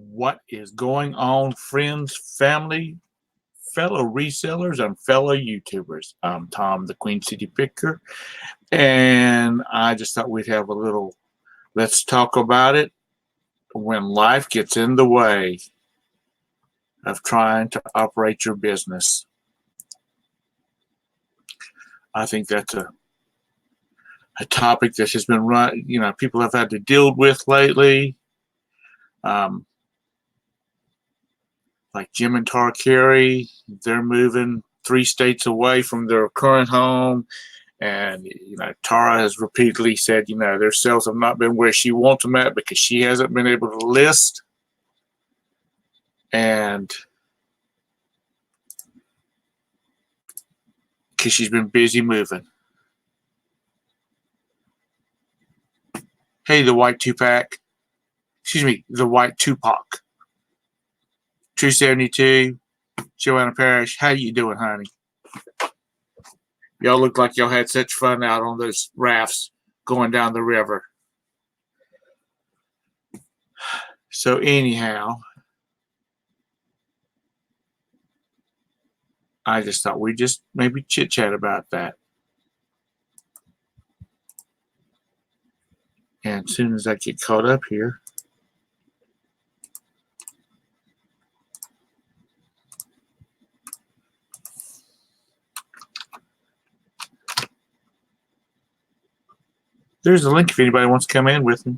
What is going on, friends, family, fellow resellers, and fellow YouTubers? I'm Tom, the Queen City Picker, and I just thought we'd have a little let's talk about it when life gets in the way of trying to operate your business. I think that's a topic that has been people have had to deal with lately. Like Jim and Tar Carey, they're moving 3 states away from their current home. And, Tara has repeatedly said, their sales have not been where she wants them at because she hasn't been able to list. And because she's been busy moving. Hey, the white Tupac. Excuse me, the white Tupac. 272, Joanna Parrish. How you doing, honey? Y'all look like y'all had such fun out on those rafts going down the river. So anyhow, I just thought we'd just maybe chit-chat about that. And as soon as I get caught up here, there's a link if anybody wants to come in with me.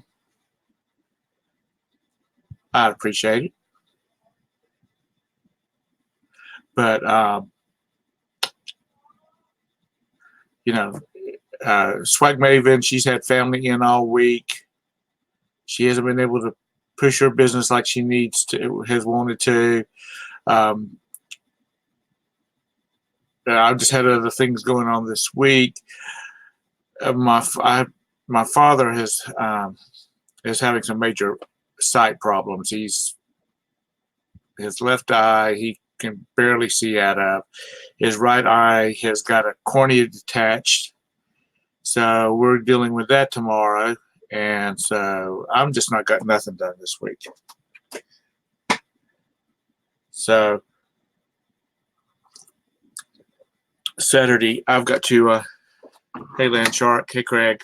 I'd appreciate it. But, Swag Maven, she's had family in all week. She hasn't been able to push her business like she needs to, has wanted to. I've just had other things going on this week. My father is having some major sight problems. His left eye, he can barely see out of. His right eye has got a cornea detached. So we're dealing with that tomorrow. And so I'm just not got nothing done this week. So Saturday, I've got to, hey, Land Shark, hey, Craig.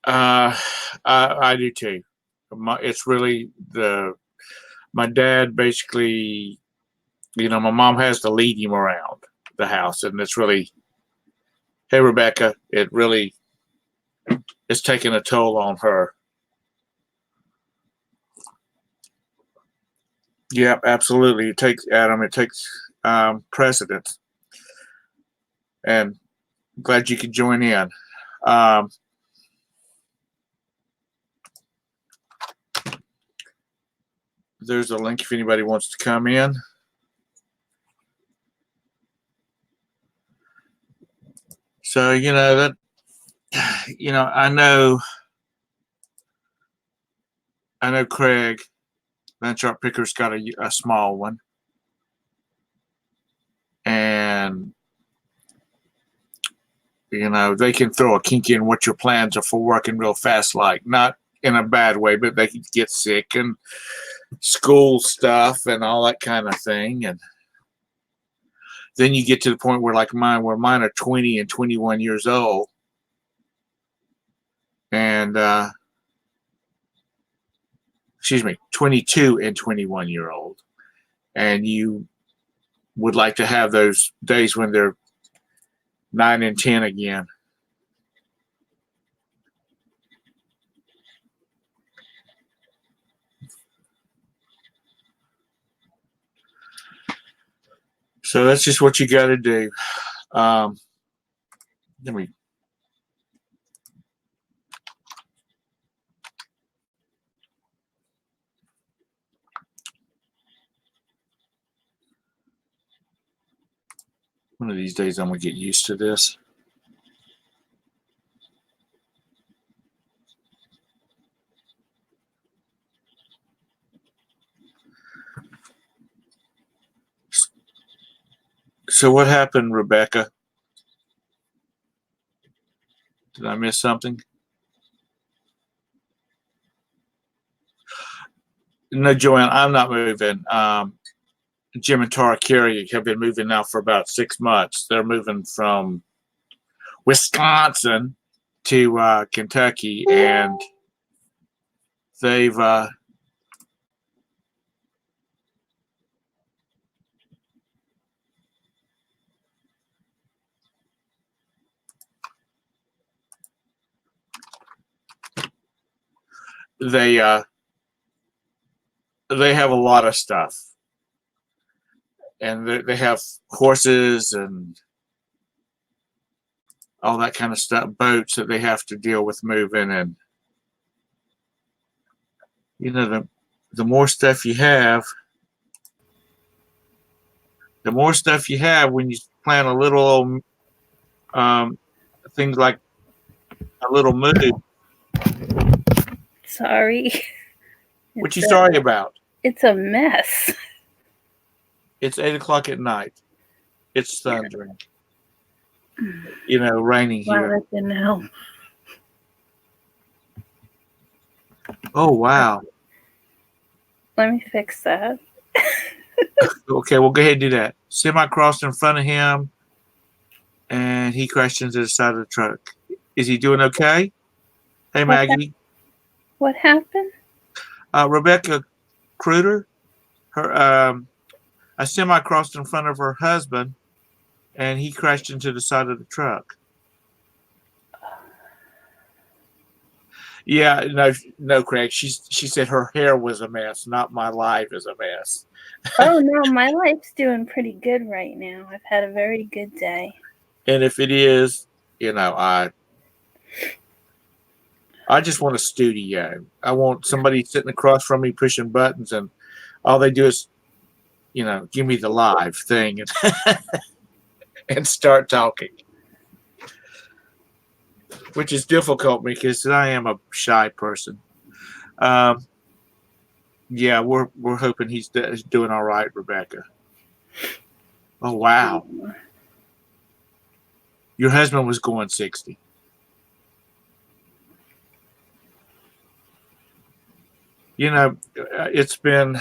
I do too. It's really my dad basically, my mom has to lead him around the house, and it's really, hey, Rebecca, it really is taking a toll on her. Yep, absolutely. It takes precedence. And I'm glad you could join in. There's a link if anybody wants to come in. So, I know Craig, Landshark Picker's got a small one. And, they can throw a kink in what your plans are for working real fast, like not in a bad way, but they can get sick and school stuff and all that kind of thing. And then you get to the point where mine are 20 and 21 years old. And, 22 and 21-year-old. And you would like to have those days when they're 9 and 10 again. So that's just what you got to do. Let me. One of these days I'm going to get used to this. So what happened, Rebecca? Did I miss something? No, Joanne, I'm not moving. Jim and Tara Carey have been moving now for about 6 months. They're moving from Wisconsin to Kentucky, and they've they have a lot of stuff, and they have horses and all that kind of stuff, boats that they have to deal with moving. And the more stuff you have, when you plan a little things like a little move. Sorry. What you sorry about? It's a mess. It's 8 o'clock at night. It's thundering. Raining here. Wow, that didn't help. Oh, wow. Let me fix that. Okay, well, go ahead and do that. Semi crossed in front of him, and he crashed into the side of the truck. Is he doing okay? Hey, Maggie. What happened? Rebecca Kruder, a semi crossed in front of her husband, and he crashed into the side of the truck. Yeah, no, Craig. She said her hair was a mess, not my life is a mess. Oh no, my life's doing pretty good right now. I've had a very good day. And if it is, I just want a studio. I want somebody sitting across from me pushing buttons, and all they do is, give me the live thing and start talking, which is difficult because I am a shy person. Yeah, we're hoping he's doing all right, Rebecca. Oh, wow. Your husband was going 60. It's been...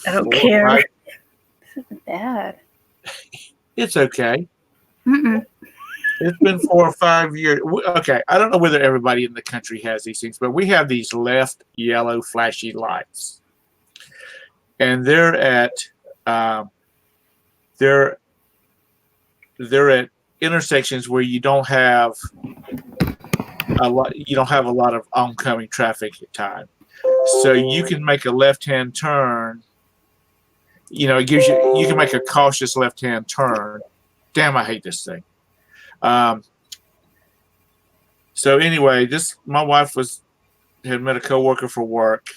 I don't care. This isn't bad. It's okay. Mm-mm. It's been 4 or 5 years. Okay, I don't know whether everybody in the country has these things, but we have these left yellow flashy lights, and they're at intersections where you don't have a lot. You don't have a lot of oncoming traffic at time, so you can make a left-hand turn. It gives you can make a cautious left-hand turn. Damn, I hate this thing. So anyway, my wife had met a coworker from work,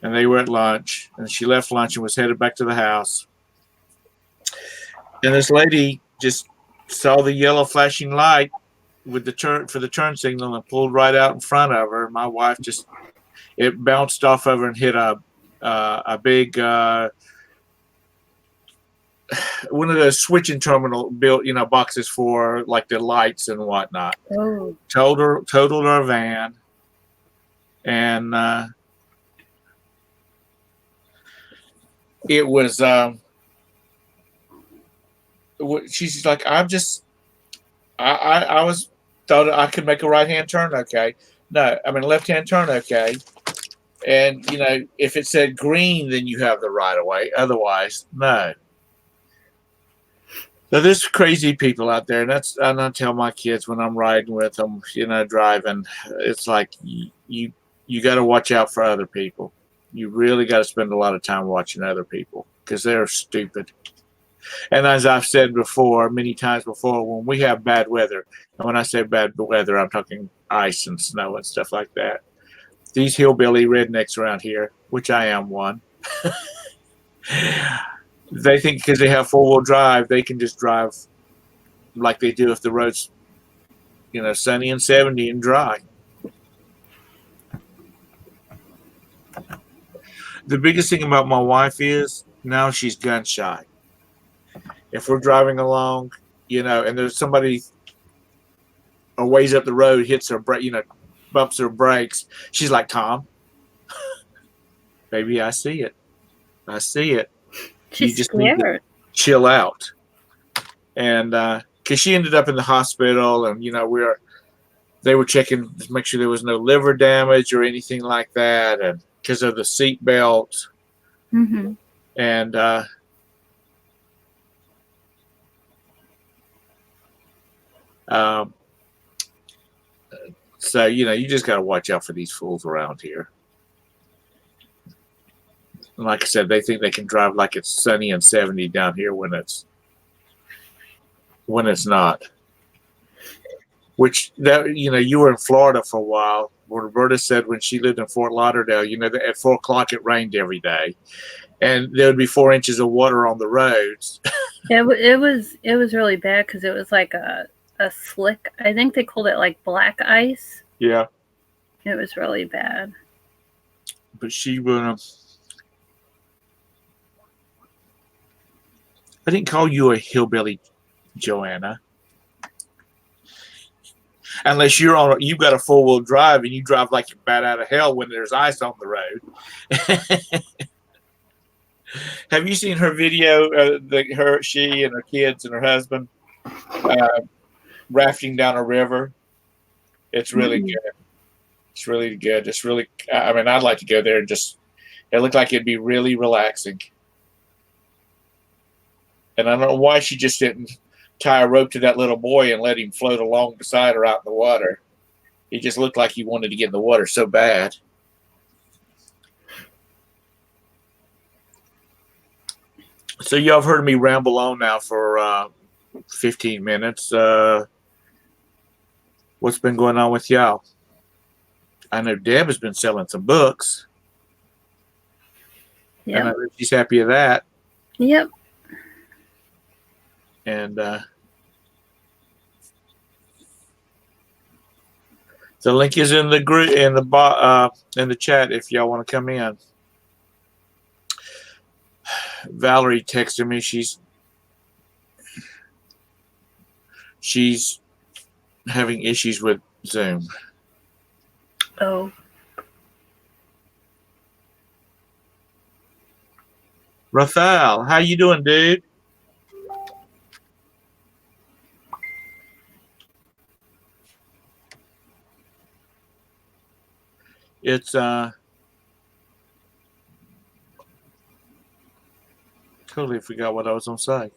and they were at lunch, and she left lunch and was headed back to the house. And this lady just saw the yellow flashing light with the turn signal and pulled right out in front of her. My wife it bounced off of her and hit a big one of those switching terminal built, boxes for like the lights and whatnot. Oh. Totaled our van, and it was. She's like, I thought I could make a right hand turn. Okay, no, I mean left hand turn. Okay, and if it said green, then you have the right of way. Otherwise, no. So there's crazy people out there, and I tell my kids when I'm riding with them, driving, it's like you got to watch out for other people. You really got to spend a lot of time watching other people because they're stupid. And as I've said before, many times before, when we have bad weather, and when I say bad weather, I'm talking ice and snow and stuff like that. These hillbilly rednecks around here, which I am one, they think because they have 4-wheel drive, they can just drive like they do if the road's, sunny and 70 and dry. The biggest thing about my wife is now she's gun shy. if we're driving along, and there's somebody a ways up the road hits her brake, bumps her brakes, she's like, Tom, baby, I see it. I see it. You She's just need to scared. chill out. And because she ended up in the hospital, and they were checking to make sure there was no liver damage or anything like that, and because of the seat belt. Mm-hmm. And so you just got to watch out for these fools around here. And like I said, they think they can drive like it's sunny and 70 down here when it's not. Which you were in Florida for a while. What Roberta said when she lived in Fort Lauderdale, that at 4 o'clock it rained every day, and there would be 4 inches of water on the roads. It was really bad because it was like a slick. I think they called it like black ice. Yeah, it was really bad. But she would. I didn't call you a hillbilly, Joanna. Unless you've got a 4-wheel drive and you drive like you're bat out of hell when there's ice on the road. Have you seen her video? She and her kids and her husband rafting down a river. It's really good. It's really good. It's really. I mean, I'd like to go there and just. It looked like it'd be really relaxing. And I don't know why she just didn't tie a rope to that little boy and let him float along beside her out in the water. He just looked like he wanted to get in the water so bad. So y'all have heard me ramble on now for 15 minutes. What's been going on with y'all? I know Deb has been selling some books. Yeah. And I know she's happy with that. Yep. And the link is in the group in the chat if y'all want to come in. Valerie texted me. She's having issues with Zoom. Oh. Rafael, how you doing, dude? It's totally forgot what I was gonna say.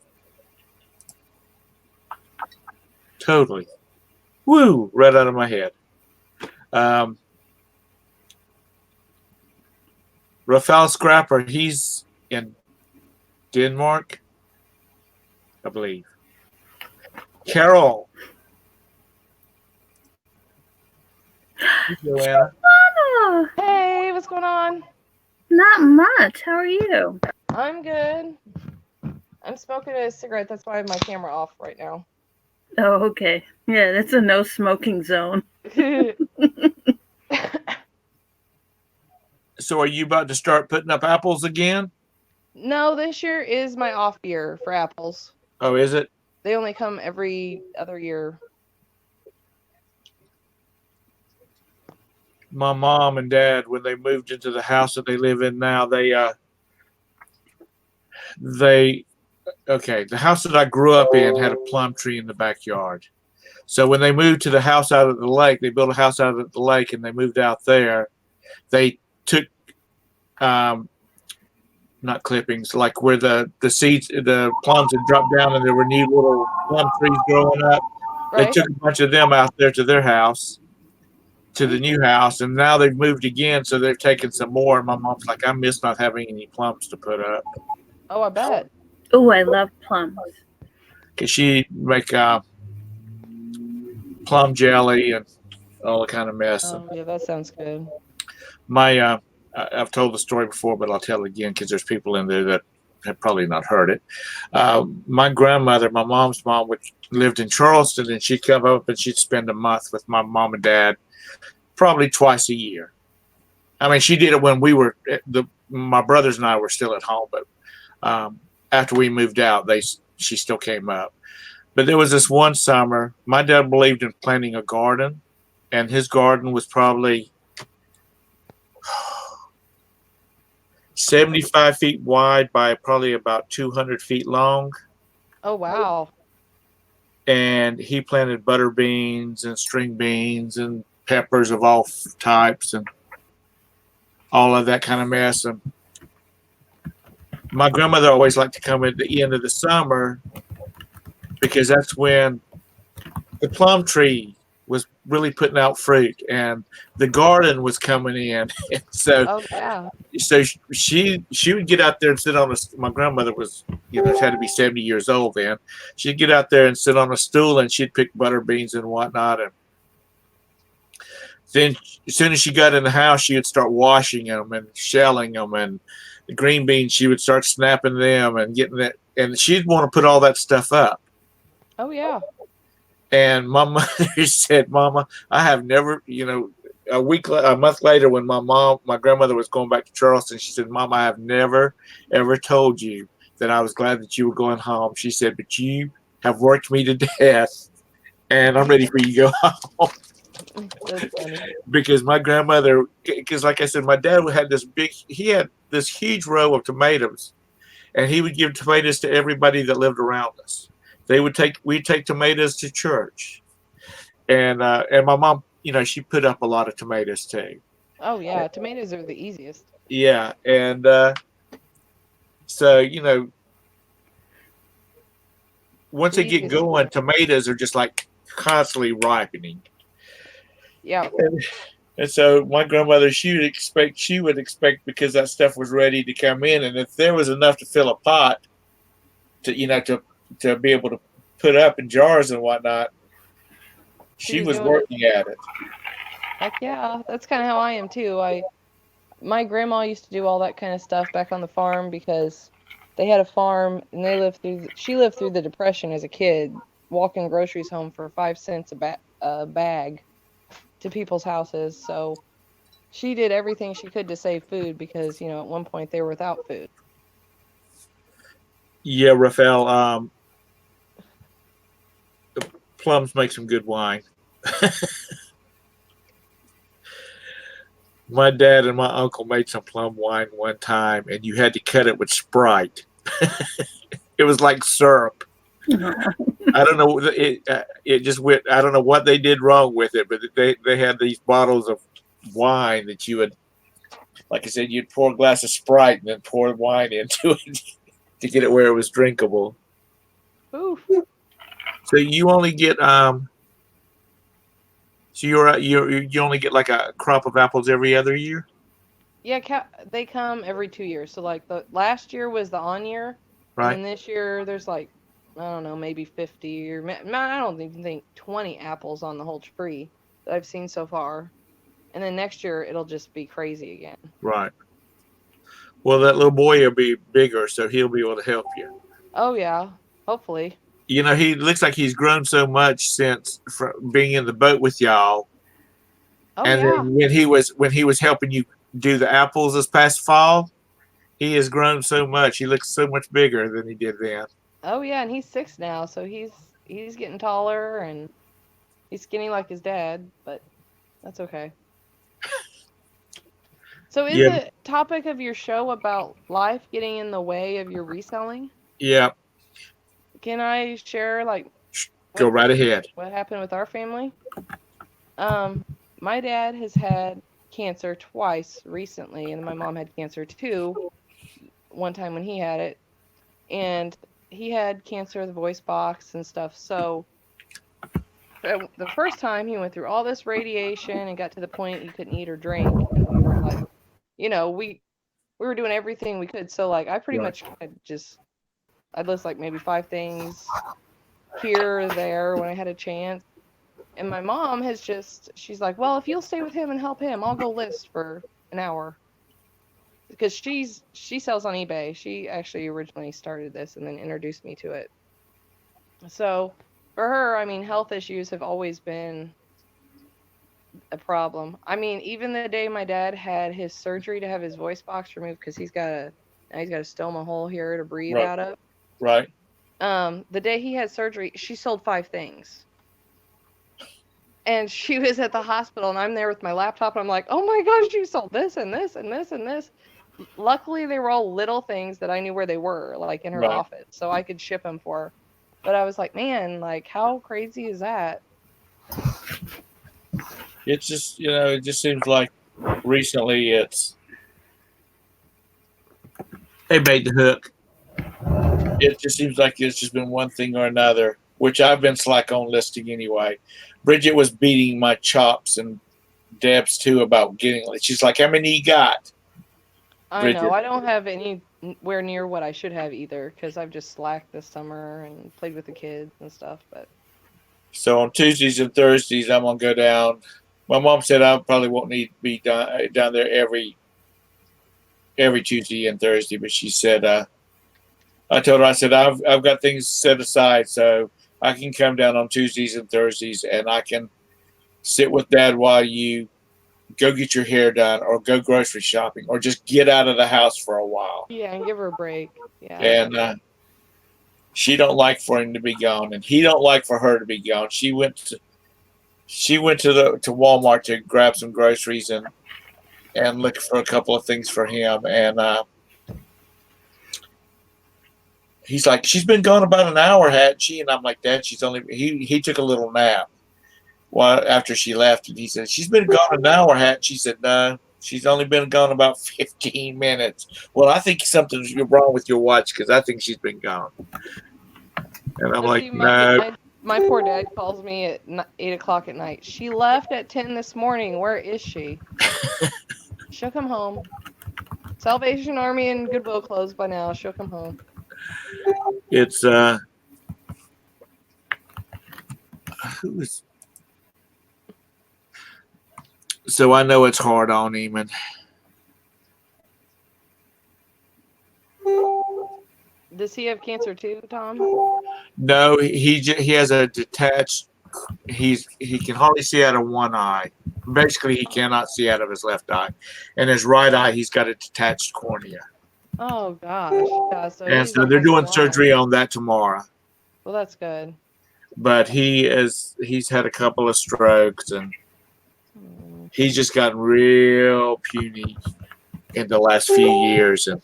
Totally. Woo! Right out of my head. Rafael Scrapper, he's in Denmark, I believe. Carol. Hey, Joanna. Oh, Hey, what's going on? not much. How are you? I'm good. I'm smoking a cigarette. That's why I have my camera off right now. Oh, okay. Yeah, that's a no smoking zone. So are you about to start putting up apples again? No, this year is my off year for apples. Oh, is it? They only come every other year. My mom and dad, when they moved into the house that they live in now, the house that I grew up in had a plum tree in the backyard. So when they moved to the house out at the lake, they built a house out at the lake and they moved out there. They took, not clippings, like where the seeds, the plums had dropped down and there were new little plum trees growing up. Right? They took a bunch of them out there to their house, to the new house, and now they've moved again, so they've taken some more. And my mom's like, I miss not having any plums to put up. Oh, I bet. Oh, I love plums. Cause she make plum jelly and all the kind of mess. Oh, yeah, that sounds good. My I've told the story before, but I'll tell it again because there's people in there that have probably not heard it. My grandmother, my mom's mom, which lived in Charleston, and she'd come up and she'd spend a month with my mom and dad, probably twice a year. I mean, she did it when we were my brothers and I were still at home, but after we moved out, she still came up. But there was this one summer, my dad believed in planting a garden, and his garden was probably 75 feet wide by probably about 200 feet long. Oh, wow. And he planted butter beans and string beans and peppers of all types and all of that kind of mess. And my grandmother always liked to come at the end of the summer because that's when the plum tree was really putting out fruit and the garden was coming in. And Oh, yeah. so she would get out there and sit on a. My grandmother was, had to be 70 years old then. She'd get out there and sit on a stool and she'd pick butter beans and whatnot. And then as soon as she got in the house, she would start washing them and shelling them, and the green beans, she would start snapping them and getting that. And she'd want to put all that stuff up. Oh, yeah. And my mother said, "Mama, I have never, a month later, when my grandmother was going back to Charleston, she said, Mom, I have never, ever told you that I was glad that you were going home." She said, "But you have worked me to death, and I'm ready for you to go home." That's funny. Because my grandmother, because like I said, my dad had he had this huge row of tomatoes, and he would give tomatoes to everybody that lived around us. We'd take tomatoes to church. And my mom, she put up a lot of tomatoes too. Oh, yeah. Tomatoes are the easiest. Yeah, and so once they get going, tomatoes are just like constantly ripening. Yeah. And so my grandmother, she would expect because that stuff was ready to come in, and if there was enough to fill a pot, to be able to put up in jars and whatnot, she was working at it. Heck yeah, that's kind of how I am too. My grandma used to do all that kind of stuff back on the farm because they had a farm and she lived through the Depression as a kid, walking groceries home for 5 cents a bag to people's houses. So she did everything she could to save food because, at one point they were without food. Yeah, Raphael, Plums make some good wine. My dad and my uncle made some plum wine one time, and you had to cut it with Sprite. It was like syrup. I don't know. It just went. I don't know what they did wrong with it, but they had these bottles of wine that you would, like I said, you'd pour a glass of Sprite and then pour wine into it to get it where it was drinkable. Ooh. So you only get So you only get like a crop of apples every other year? Yeah, they come every 2 years. So like the last year was the on year, Right. and then this year there's like, I don't know, maybe 50 or I don't even think 20 apples on the whole tree that I've seen so far. And then next year it'll just be crazy again. Right. Well, that little boy will be bigger, so he'll be able to help you. Oh yeah, hopefully. He looks like he's grown so much since being in the boat with y'all. Oh And yeah. then when he was helping you do the apples this past fall, he has grown so much. He looks so much bigger than he did then. Oh yeah, and he's 6 now, so he's getting taller and he's skinny like his dad, but that's okay. So is the topic of your show about life getting in the way of your reselling? Yeah. Can I share Go right ahead. What happened with our family? My dad has had cancer twice recently, and my mom had cancer too. One time when he had it, and he had cancer of the voice box and stuff. So the first time he went through all this radiation and got to the point he couldn't eat or drink, and we were like, we were doing everything we could. So like I pretty much I'd list like maybe 5 things here or there when I had a chance. And my mom she's like, well, if you'll stay with him and help him, I'll go list for an hour. Because she sells on eBay. She actually originally started this and then introduced me to it. So for her, I mean, health issues have always been a problem. I mean, even the day my dad had his surgery to have his voice box removed because he's got a stoma hole here to breathe out of. Right. The day he had surgery, she sold 5 things. And she was at the hospital, and I'm there with my laptop, and I'm like, oh my gosh, you sold this and this and this and this. Luckily, they were all little things that I knew where they were, like in her Right. office, so I could ship them for her. But I was like, man, like, how crazy is that? It's just, it just seems like recently they made the hook. It just seems like it's just been one thing or another, which I've been slack on listing anyway. Bridget was beating my chops and Deb's too about getting it. She's like, how many you got? I know, Bridget. I don't have anywhere near what I should have either, because I've just slacked this summer and played with the kids and stuff, but So on Tuesdays and Thursdays, I'm going to go down. My mom said I probably won't need to be down there every Tuesday and Thursday, but she said, I told her, I said, I've got things set aside so I can come down on Tuesdays and Thursdays and I can sit with Dad while you go get your hair done or go grocery shopping or just get out of the house for a while. yeah, and give her a break. Yeah. And she don't like for him to be gone, and he don't like for her to be gone. She went to Walmart to grab some groceries and look for a couple of things for him. And he's like, she's been gone about an hour, hadn't she? And I'm like, Dad, she's only he took a little nap. Well, after she left, and he said, she's been gone an hour, hadn't she? Said, no, she's only been gone about 15 minutes. Well, I think something's wrong with your watch because I think she's been gone. And I'm But like, see, no. my poor dad calls me at 8 o'clock at night. She left at 10 this morning. Where is she? She'll come home. Salvation Army and Goodwill closed by now. She'll come home. It's who's so I know it's hard on him, and Does he have cancer too, Tom? no, he has a detached. He can hardly see out of one eye. Basically, he cannot see out of his left eye, and his right eye he's got a detached cornea. Oh gosh. Yeah, so And he's so they're almost doing blind. surgery on that tomorrow. Well, that's good. But he's had a couple of strokes, and he's just gotten real puny in the last few years, and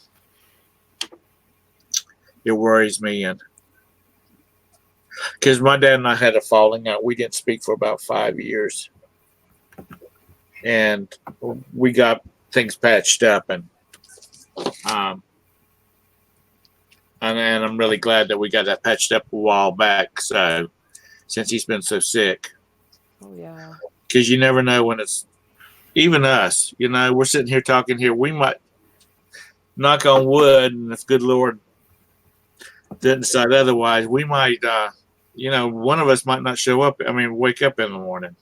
it worries me. And because my dad and I had a falling out, we didn't speak for about 5 years, and we got things patched up, and I'm really glad that we got that patched up a while back. So since he's been so sick, Oh yeah. because you never know when it's even us. We're sitting here talking here. We might knock on wood, and if good Lord didn't decide otherwise, we might. One of us might not show up. I mean, wake up in the morning.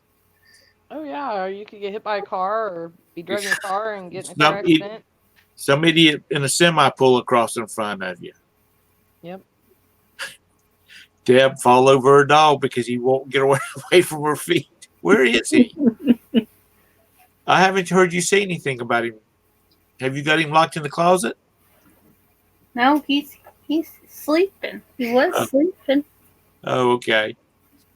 Oh yeah. Or you could get hit by a car or be driving a car and get in a car accident. Some idiot in a semi pull across in front of you. Yep. Deb fall over her dog because he won't get away from her feet. Where is he? I haven't heard you say anything about him. Have you got him locked in the closet? No, he's sleeping. He was sleeping. Oh, okay.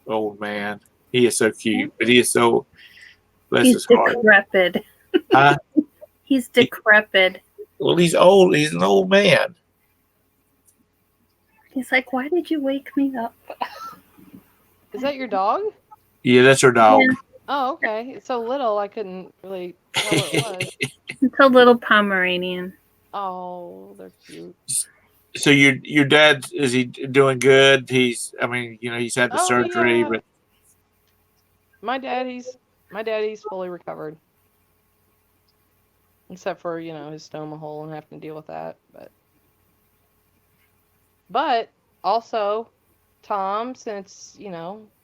Old man. He is so cute, but he is so bless He's his heart. decrepit. Huh? He's decrepit. Well, he's old. He's an old man. He's like, why did you wake me up? Is that your dog? Yeah, that's her dog. Yeah. Oh, okay. It's so little I couldn't really tell what it was. It's a little Pomeranian. Oh, they're cute. So your dad, is he doing good? He's had the surgery, yeah. but My daddy's fully recovered. Except for, his stoma hole and having to deal with that. But also, Tom, since,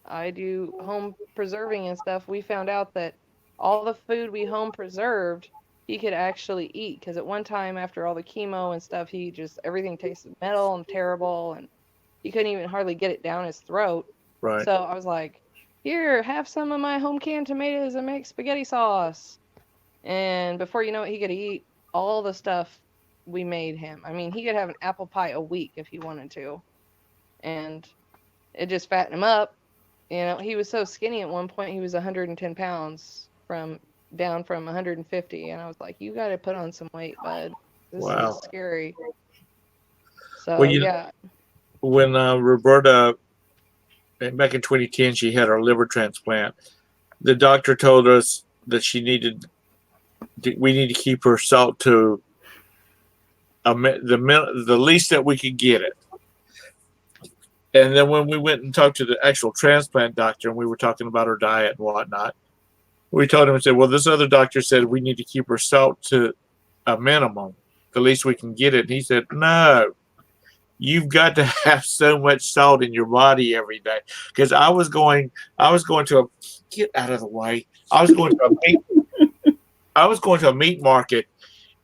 I do home preserving and stuff, we found out that all the food we home preserved, he could actually eat. Because at one time, after all the chemo and stuff, everything tasted metal and terrible, and he couldn't even hardly get it down his throat. right. So I was like, here, have some of my home canned tomatoes and make spaghetti sauce. And before you know it, he could eat all the stuff we made him. I mean, he could have an apple pie a week if he wanted to. and it just fattened him up. You know, he was so skinny at one point. He was 110 pounds down from 150, and I was like, "You got to put on some weight, bud. This is Wow. scary." Well, So yeah, when Roberta, back in 2010, she had her liver transplant. The doctor told us that we need to keep her salt to the least that we could get it. And then when we went and talked to the actual transplant doctor and we were talking about her diet and whatnot, we told him and said, well, this other doctor said we need to keep her salt to a minimum, the least we can get it. And he said, no, you've got to have so much salt in your body every day. Because I was going to get out of the way. I was going to a meat market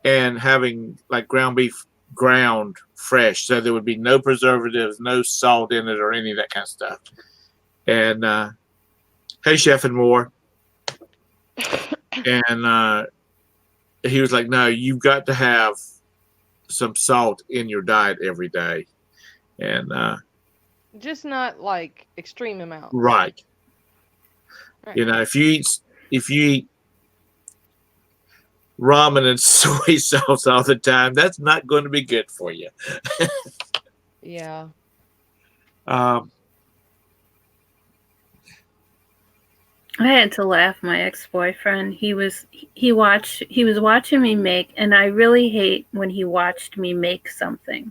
and having like ground beef ground fresh, so there would be no preservatives, no salt in it, or any of that kind of stuff. And hey, Chef and more. And he was like, no, you've got to have some salt in your diet every day. And just not like extreme amounts. right. You know, if you eat ramen and soy sauce all the time, that's not going to be good for you. Yeah. I had to laugh. My ex-boyfriend, he was watching me make, and I really hate when he watched me make something,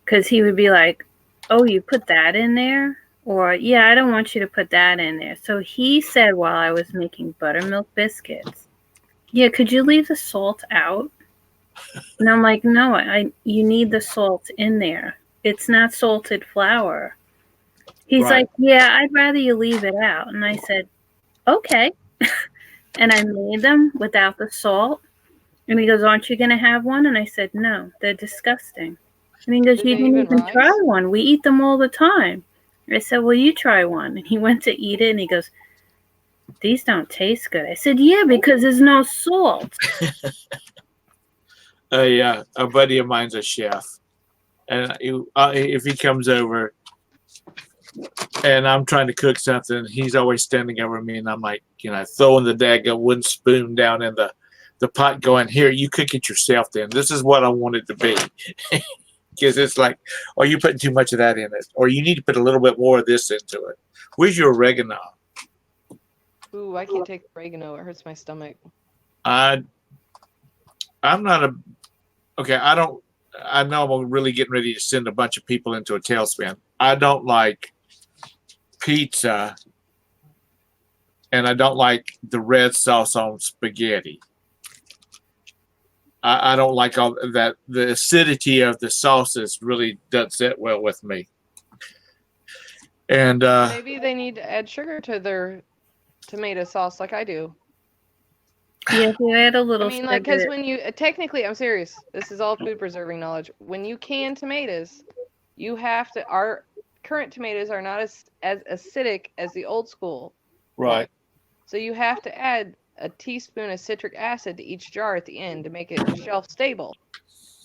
because he would be like, oh, you put that in there? Or, yeah, I don't want you to put that in there. So he said while I was making buttermilk biscuits, yeah, could you leave the salt out? And I'm like, no, you need the salt in there. It's not salted flour. He's like, yeah, I'd rather you leave it out. And I said, okay. And I made them without the salt. And he goes, aren't you going to have one? And I said, no, they're disgusting. And he goes, you didn't even try one. We eat them all the time. I said, well, you try one. And he went to eat it, and he goes, these don't taste good. I said, yeah, because there's no salt. A buddy of mine's a chef. And if he comes over and I'm trying to cook something, he's always standing over me, and I'm like, throwing the daggone wooden spoon down in the pot going, here, you cook it yourself then. This is what I want it to be. Because it's like, oh, you're putting too much of that in it. Or you need to put a little bit more of this into it. Where's your oregano? Ooh, I can't take oregano. It hurts my stomach. I'm not I know I'm really getting ready to send a bunch of people into a tailspin. I don't like pizza, and I don't like the red sauce on spaghetti. I don't like all that. The acidity of the sauces really doesn't sit well with me. And maybe they need to add sugar to their tomato sauce like I do. Yeah, you add a little. I mean, like, because when you technically, I'm serious. This is all food preserving knowledge. When you can tomatoes, you have to. Our current tomatoes are not as acidic as the old school. Right. So you have to add a teaspoon of citric acid to each jar at the end to make it shelf stable.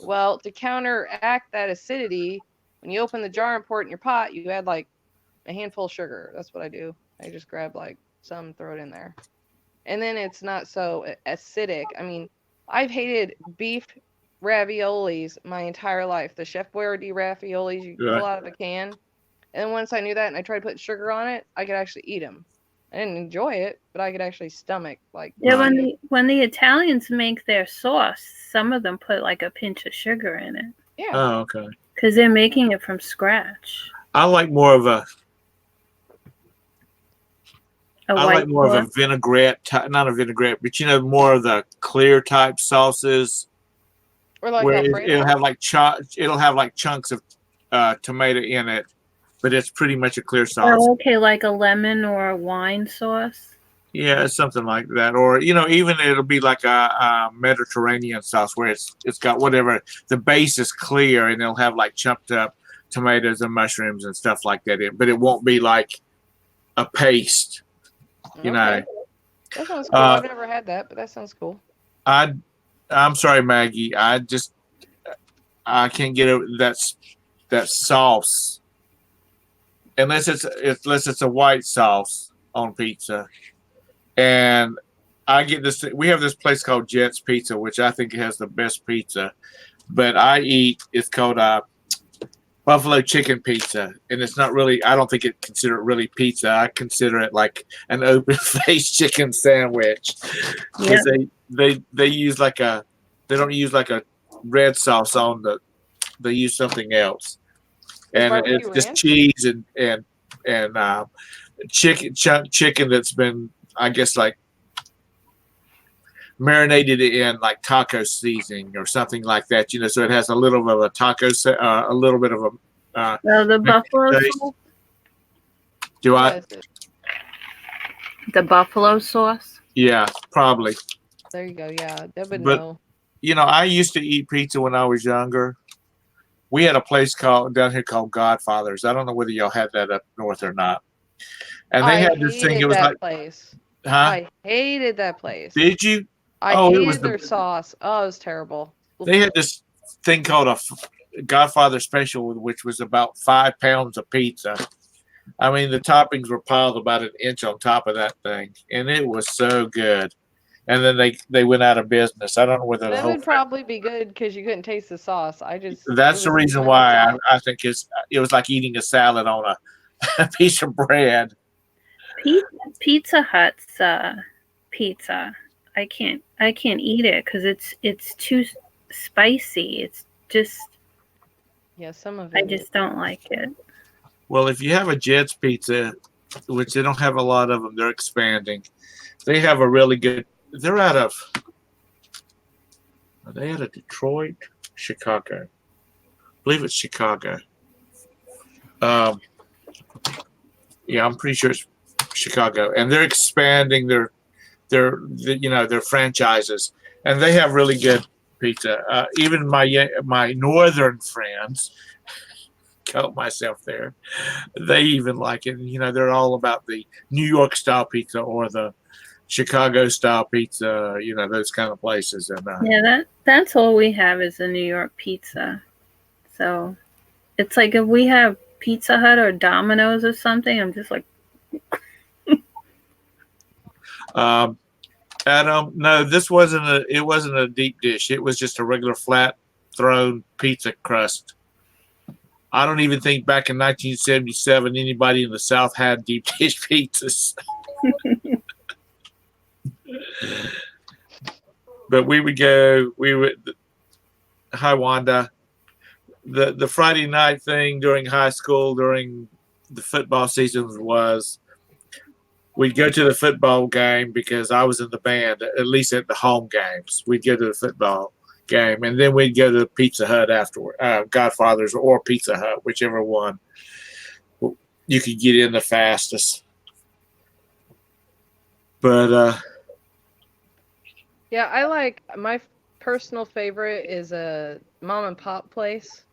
Well, to counteract that acidity, when you open the jar and pour it in your pot, you add like a handful of sugar. That's what I do. I just grab like some, throw it in there. And then it's not so acidic. I mean, I've hated beef raviolis my entire life. The Chef Boyardee raviolis you pull out of a can. And once I knew that and I tried to put sugar on it, I could actually eat them. I didn't enjoy it, but I could actually stomach like. Yeah, when the Italians make their sauce, some of them put like a pinch of sugar in it. Yeah. Oh, okay. Because they're making it from scratch. I like more of a vinaigrette, not a vinaigrette, but more of the clear type sauces. Or like where it'll have like chunks of tomato in it, but it's pretty much a clear sauce. Oh, okay, like a lemon or a wine sauce. Yeah, something like that. Or even it'll be like a Mediterranean sauce where it's got whatever, the base is clear, and it'll have like chopped up tomatoes and mushrooms and stuff like that in, but it won't be like a paste. That sounds cool. I've never had that, but that sounds cool. I'm sorry, Maggie. I can't get over that sauce unless it's a white sauce on pizza. And I get this. We have this place called Jet's Pizza, which I think has the best pizza. But it's called buffalo chicken pizza, and it's not really. I don't think it consider it really pizza. I consider it like an open faced chicken sandwich because they use like a they don't use like a red sauce on the. They use something else, and it's just ranch? cheese and chicken that's been, I guess, like marinated in like taco seasoning or something like that, so it has a little bit of a a little bit of a the buffalo taste. sauce. Do I? The buffalo sauce. Yeah, probably. There you go. Yeah, Deb would But know. I used to eat pizza when I was younger. We had a place down here called Godfather's. I don't know whether y'all had that up north or not. And they had this thing. It was like, place. huh? I hated that place. Did you? I hated their sauce. Oh, it was terrible. They had this thing called a Godfather special, which was about 5 pounds of pizza. I mean, the toppings were piled about an inch on top of that thing, and it was so good. And then they went out of business. I don't know whether that would probably be good because you couldn't taste the sauce. That's the reason why I think it was like eating a salad on a piece of bread. Pizza Hut's pizza. I can't eat it because it's too spicy. It's just some of it. I just don't like it. Well, if you have a Jet's Pizza, which they don't have a lot of them, they're expanding. They have a really good. Are they out of Detroit, Chicago? I believe it's Chicago. Yeah, I'm pretty sure it's Chicago, and they're expanding their franchises, and they have really good pizza. Even my northern friends, count myself there, they even like it. They're all about the New York style pizza or the Chicago style pizza, those kind of places. And that's all we have is a New York pizza. So it's like if we have Pizza Hut or Domino's or something, I'm just like. Adam, no, this wasn't a deep dish. It was just a regular flat thrown pizza crust. I don't even think back in 1977 anybody in the South had deep dish pizzas. But hi Wanda. The Friday night thing during high school, during the football seasons, was we'd go to the football game because I was in the band, at least at the home games. We'd go to the football game, and then we'd go to Pizza Hut afterward, Godfather's or Pizza Hut, whichever one you could get in the fastest. But yeah, I like my personal favorite is a mom and pop place,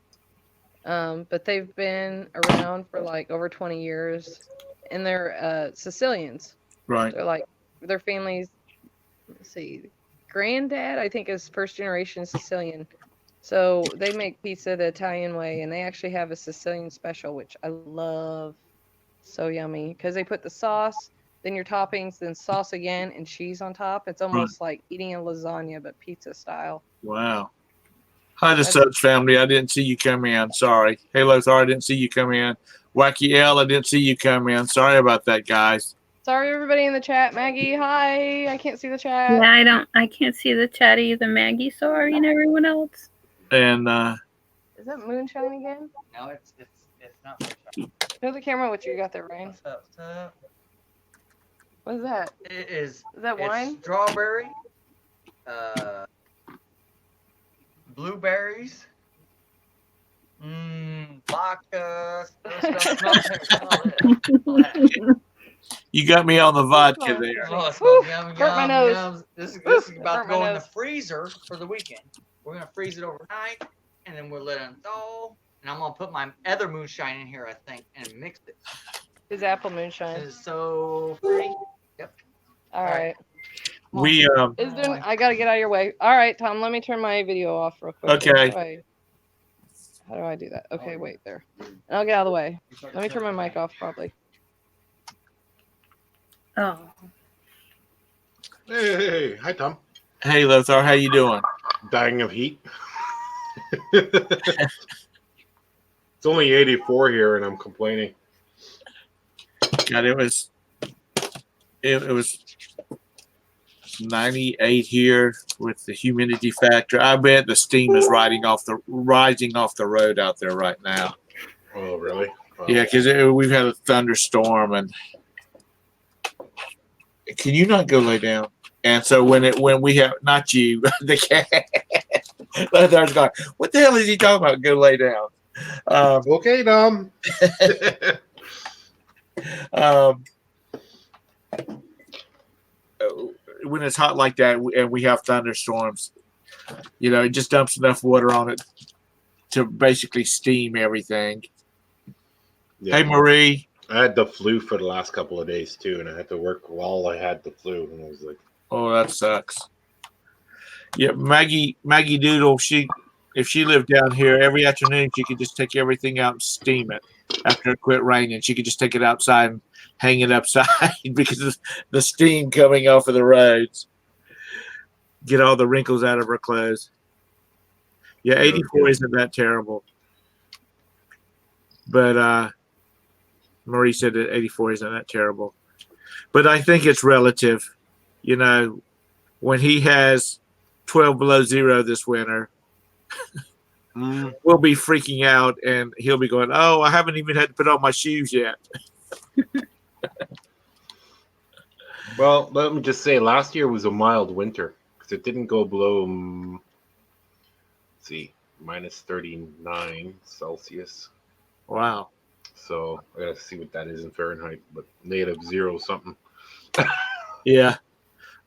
but they've been around for like over 20 years, and they're Sicilians. Right. They're like their families. Let's see, granddad I think is first generation Sicilian, so they make pizza the Italian way, and they actually have a Sicilian special, which I love. So yummy because they put the sauce, then your toppings, then sauce again, and cheese on top. It's almost like eating a lasagna, but pizza style. Wow. Hi, the Subs family. I didn't see you come in. Sorry. Hey, Lothar, I didn't see you come in. Wacky L, I didn't see you come in. Sorry about that, guys. Sorry, everybody in the chat. Maggie, hi. I can't see the chat. Yeah, I can't see the chat either, Maggie. Sorry, and everyone else. And is that moonshine again? No, it's not moonshine. Show the camera what you got there, Ryan. What's up? What is that? It is. Is that wine? Strawberry, blueberries, vodka. you got me on the vodka there. Oh, it smells yum, Hurt my nose. yum. This is about to go in the freezer for the weekend. We're gonna freeze it overnight, and then we'll let it thaw. And I'm gonna put my other moonshine in here, I think, and mix it. Is apple moonshine. It's so free. Yep. All right. I gotta get out of your way. All right, Tom. Let me turn my video off real quick. Okay. Bye. How do I do that? Okay, wait there. And I'll get out of the way. Let me turn my mic off probably. Oh, Hey, hi Tom. Hey, Lothar, how you doing? Dying of heat. It's only 84 here, and I'm complaining. God, it was 98 here with the humidity factor. I bet the steam is rising off the road out there right now. Oh, really? Wow. Yeah, because we've had a thunderstorm, and can you not go lay down? And so when we have not you, the cat, Lothar's gone. What the hell is he talking about? Go lay down. Okay, Tom. When it's hot like that and we have thunderstorms, it just dumps enough water on it to basically steam everything. Yeah. Hey, Marie. I had the flu for the last couple of days too, and I had to work while I had the flu, and I was like, Oh, that sucks. Yeah, Maggie Doodle, if she lived down here every afternoon, she could just take everything out and steam it after it quit raining. She could just take it outside and hang it upside because of the steam coming off of the roads. Get all the wrinkles out of her clothes. Yeah, 84 isn't that terrible. But Marie said that 84 isn't that terrible. But I think it's relative. When he has 12 below zero this winter, we'll be freaking out, and he'll be going, "Oh, I haven't even had to put on my shoes yet." well, let me just say, last year was a mild winter because it didn't go below, minus 39 Celsius. Wow. So I gotta see what that is in Fahrenheit, but -0 something. Yeah.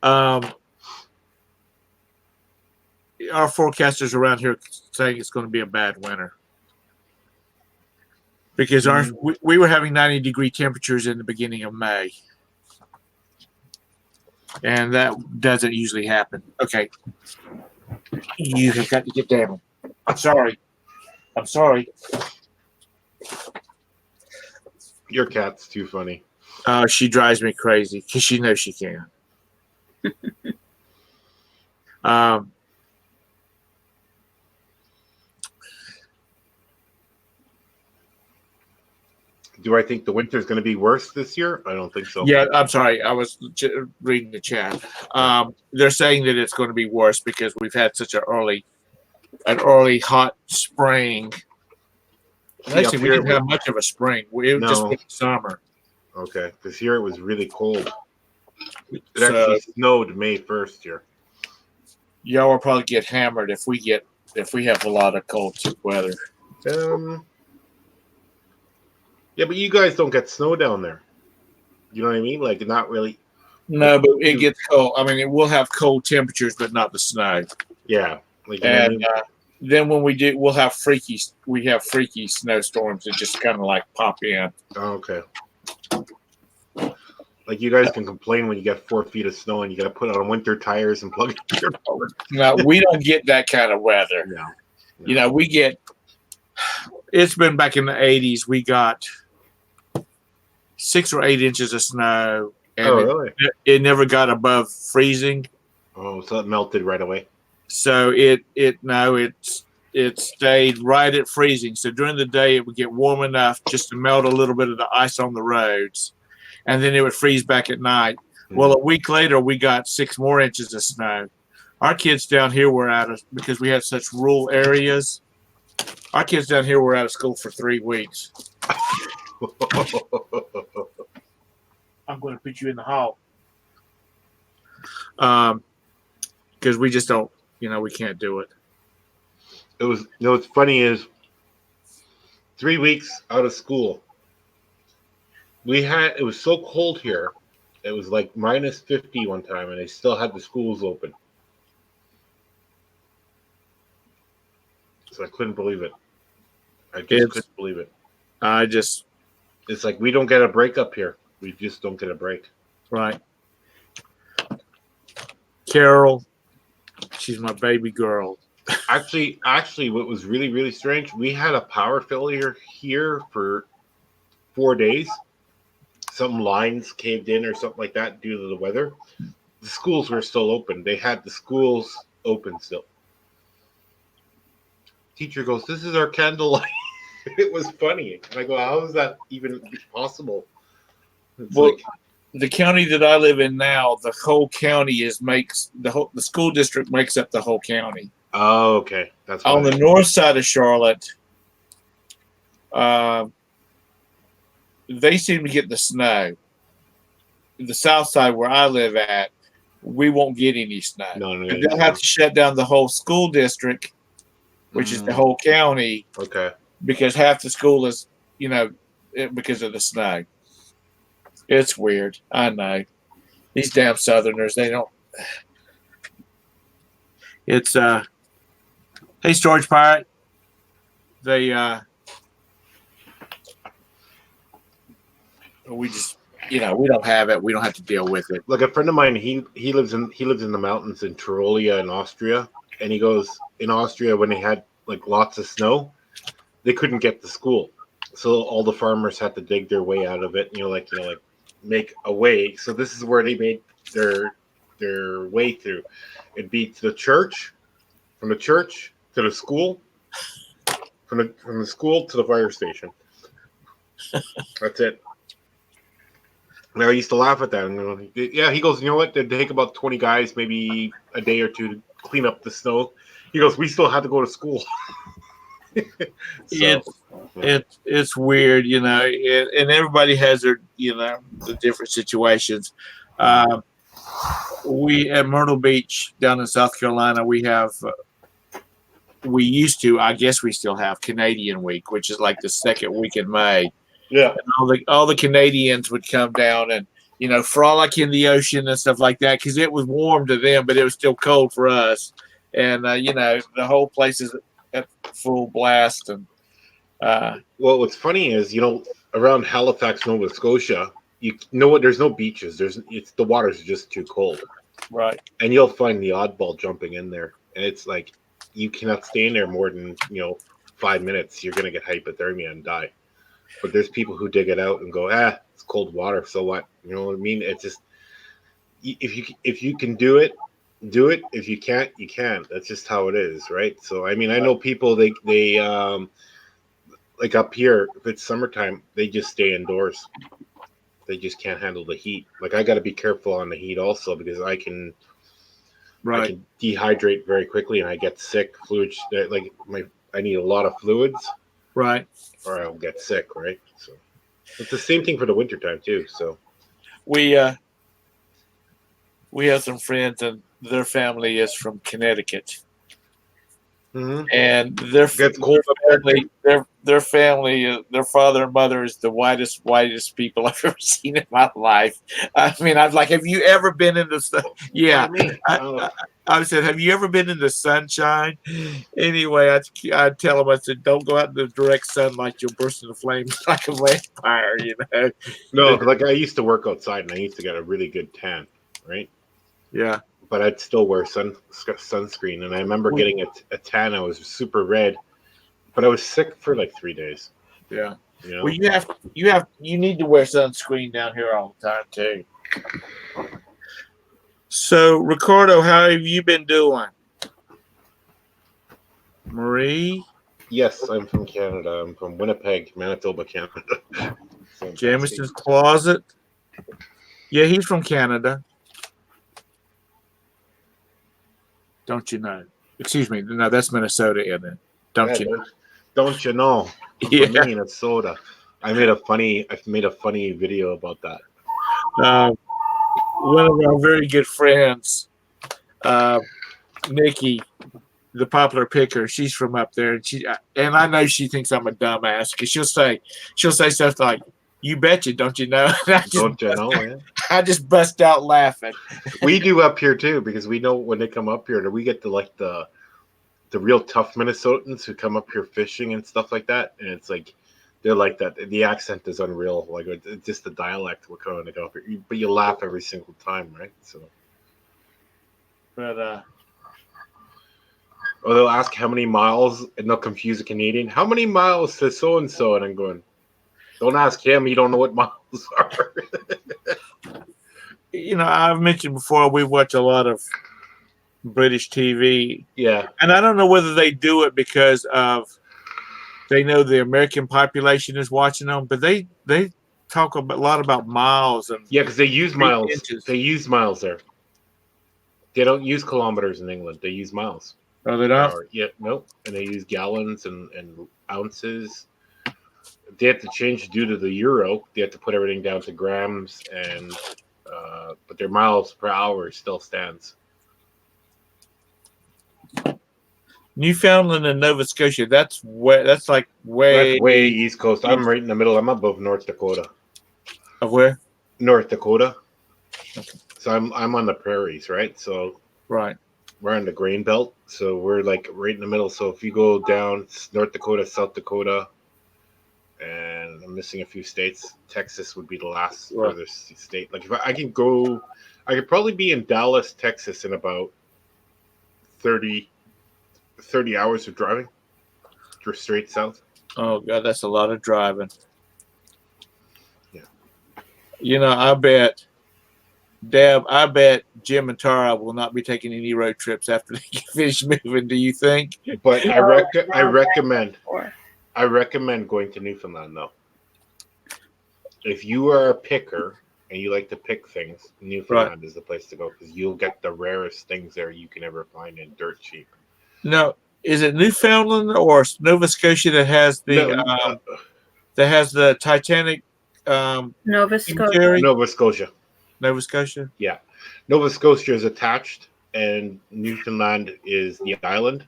Our forecasters around here saying it's going to be a bad winter because we were having 90-degree temperatures in the beginning of May, and that doesn't usually happen. Okay, you have got to get down. I'm sorry. Your cat's too funny. She drives me crazy because she knows she can. Do I think the winter is going to be worse this year? I don't think so. Yeah, I'm sorry. I was reading the chat. They're saying that it's going to be worse because we've had such an early hot spring. Actually, we didn't have much of a spring. It was just summer. Okay, because here it was really cold. It actually snowed May 1st here. Y'all will probably get hammered if we have a lot of cold weather. Yeah, but you guys don't get snow down there. You know what I mean? Like, not really. No, but it gets cold. I mean, it will have cold temperatures, but not the snow. Yeah. Like, and then when we do, we have freaky snowstorms that just kind of like pop in. Oh, okay. Like, you guys can complain when you get 4 feet of snow and you got to put on winter tires and plug in your power. No, we don't get that kind of weather. No. We get. It's been back in the 80s. We got 6 or 8 inches of snow, and really? It never got above freezing. Oh, so it melted right away. So it stayed right at freezing. So during the day, it would get warm enough just to melt a little bit of the ice on the roads, and then it would freeze back at night. Mm-hmm. Well, a week later, we got 6 more inches of snow. Our kids down here were because we had such rural areas. Our kids down here were out of school for 3 weeks. I'm going to put you in the hall. Because we just don't, we can't do it. It was, what's funny is 3 weeks out of school. It was so cold here. It was like minus 50 one time, and they still had the schools open. So I couldn't believe it. Couldn't believe it. It's like we don't get a break up here. We just don't get a break. Right. Carol, she's my baby girl. Actually, what was really, really strange, we had a power failure here for 4 days. Some lines caved in or something like that due to the weather. The schools were still open. They had the schools open still. Teacher goes, "This is our candlelight." It was funny. And I go, "How is that even possible?" It's Well, like, the county that I live in now, the whole county the school district makes up the whole county. oh, okay. That's On why. the north side of Charlotte, they seem to get the snow. The south side where I live at, we won't get any snow. No, And they'll have to shut down the whole school district, which is the whole county, Okay. because half the school is, because of the snow. It's weird. I know. These damn Southerners, they don't. It's, hey, Storage Pirate. They, we just, we don't have it. We don't have to deal with it. Like a friend of mine, he lives in the mountains in Tyrolia in Austria, and he goes, in Austria when they had like lots of snow, they couldn't get to school, so all the farmers had to dig their way out of it. Like make a way. So this is where they made their way through. It'd be to the church, from the church to the school, from the school to the fire station. That's it. And I used to laugh at that. And, yeah, he goes, you know what? They'd take about 20 guys, maybe a day or two, to clean up the snow. He goes, we still had to go to school. So, it's weird, and everybody has their, the different situations. We at Myrtle Beach down in South Carolina, we used to, I guess we still have Canadian Week, which is like the second week in May. yeah. And all the Canadians would come down and, frolic in the ocean and stuff like that, because it was warm to them, but it was still cold for us. And, the whole place is at full blast. And Well, what's funny is, around Halifax, Nova Scotia, you know what? There's no beaches. The water's just too cold. right. And you'll find the oddball jumping in there. And it's like, you cannot stay in there more than, 5 minutes. You're going to get hypothermia and die. But there's people who dig it out and go, it's cold water. So what? You know what I mean? It's just, if you can do it, do it. If you can't, you can't. That's just how it is, right? So, I mean, I know people, they like up here, if it's summertime, they just stay indoors. They just can't handle the heat. Like, I got to be careful on the heat also, because I can dehydrate very quickly and I get sick. Fluids, I need a lot of fluids, Right. or I'll get sick, right? So it's the same thing for the wintertime too. So We have some friends, and their family is from Connecticut. And their family, their father and mother is the whitest people I've ever seen in my life. I mean, I'm like, have you ever been in the sun? Yeah, I said, have you ever been in the sunshine? Anyway, I'd tell them, I said, don't go out in the direct sunlight; you'll burst into flames like a vampire. No, like I used to work outside, and I used to get a really good tan, right? Yeah. But I'd still wear sunscreen, and I remember getting a tan. I was super red, but I was sick for like 3 days. Yeah. Well, you need to wear sunscreen down here all the time too. So, Ricardo, how have you been doing? Marie? Yes, I'm from Canada. I'm from Winnipeg, Manitoba, Canada. Jameson's Closet? Yeah, he's from Canada. Don't you know? Excuse me. No, that's Minnesota, isn't it? Don't you know? Don't you know? Yeah. From Minnesota. I made a funny video about that. One of our very good friends, Nikki, the popular picker, she's from up there, and I know she thinks I'm a dumbass, because she'll say stuff like, "You betcha, don't you know?" Don't you know? Yeah. I just bust out laughing. We do up here too, because we know when they come up here, we get the real tough Minnesotans who come up here fishing and stuff like that, and it's like they're like that. The accent is unreal, like it's just the dialect we're coming to go up here, but you laugh every single time, right? So, But Or they'll ask how many miles, and they'll confuse a Canadian. How many miles to so and so? And I'm going, don't ask him. You don't know what miles are. I've mentioned before we watch a lot of British TV, Yeah. and I don't know whether they do it because of they know the American population is watching them, but they talk a lot about miles and Yeah, because they use feet, miles. inches. They use miles there. They don't use kilometers in England. They use miles. Oh, they don't. Yeah, no. And they use gallons and ounces. They have to change due to the euro. They have to put everything down to grams, and but their miles per hour still stands. Newfoundland and Nova Scotia. That's way. That's like way. That's way east coast. I'm right in the middle. I'm above North Dakota. Of where? North Dakota. Okay. So I'm on the prairies, right? So Right. we're on the grain belt. So we're like right in the middle. So if you go down North Dakota, South Dakota, and I'm missing a few states, Texas would be the last furthest state. Like if I can go, I could probably be in Dallas, Texas in about 30 hours of driving. Just straight south. Oh God, that's a lot of driving. Yeah. I bet, Deb, I bet Jim and Tara will not be taking any road trips after they finish moving. Do you think? But I recommend Or I recommend going to Newfoundland though. If you are a picker and you like to pick things, Newfoundland is the place to go because you'll get the rarest things there you can ever find in dirt cheap. No, is it Newfoundland or Nova Scotia that has the Titanic? Nova Scotia. Cherry? Nova Scotia. Nova Scotia. Yeah, Nova Scotia is attached, and Newfoundland is the island.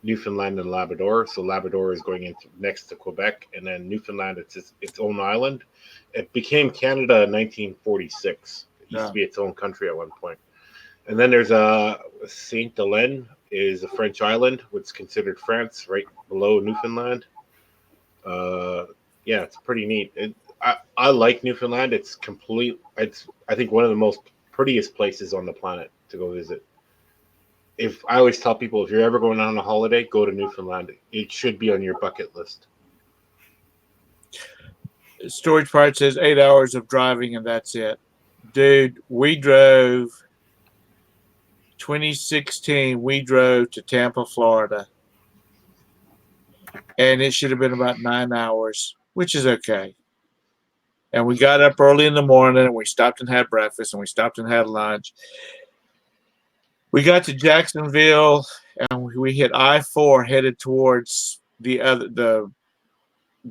Newfoundland and Labrador. So Labrador is going into next to Quebec, and then Newfoundland it's its own island. It became Canada in 1946. It used to be its own country at one point. And then there's Saint Helene is a French island, what's considered France, right below Newfoundland. Yeah, it's pretty neat. I like Newfoundland. It's I think one of the most prettiest places on the planet to go visit. If I always tell people, if you're ever going on a holiday, go to Newfoundland. It should be on your bucket list. Storage part says 8 hours of driving and that's it. Dude, we drove 2016, we drove to Tampa, Florida. And it should have been about 9 hours, which is okay. And we got up early in the morning and we stopped and had breakfast and we stopped and had lunch. We got to Jacksonville and we hit I-4 headed towards the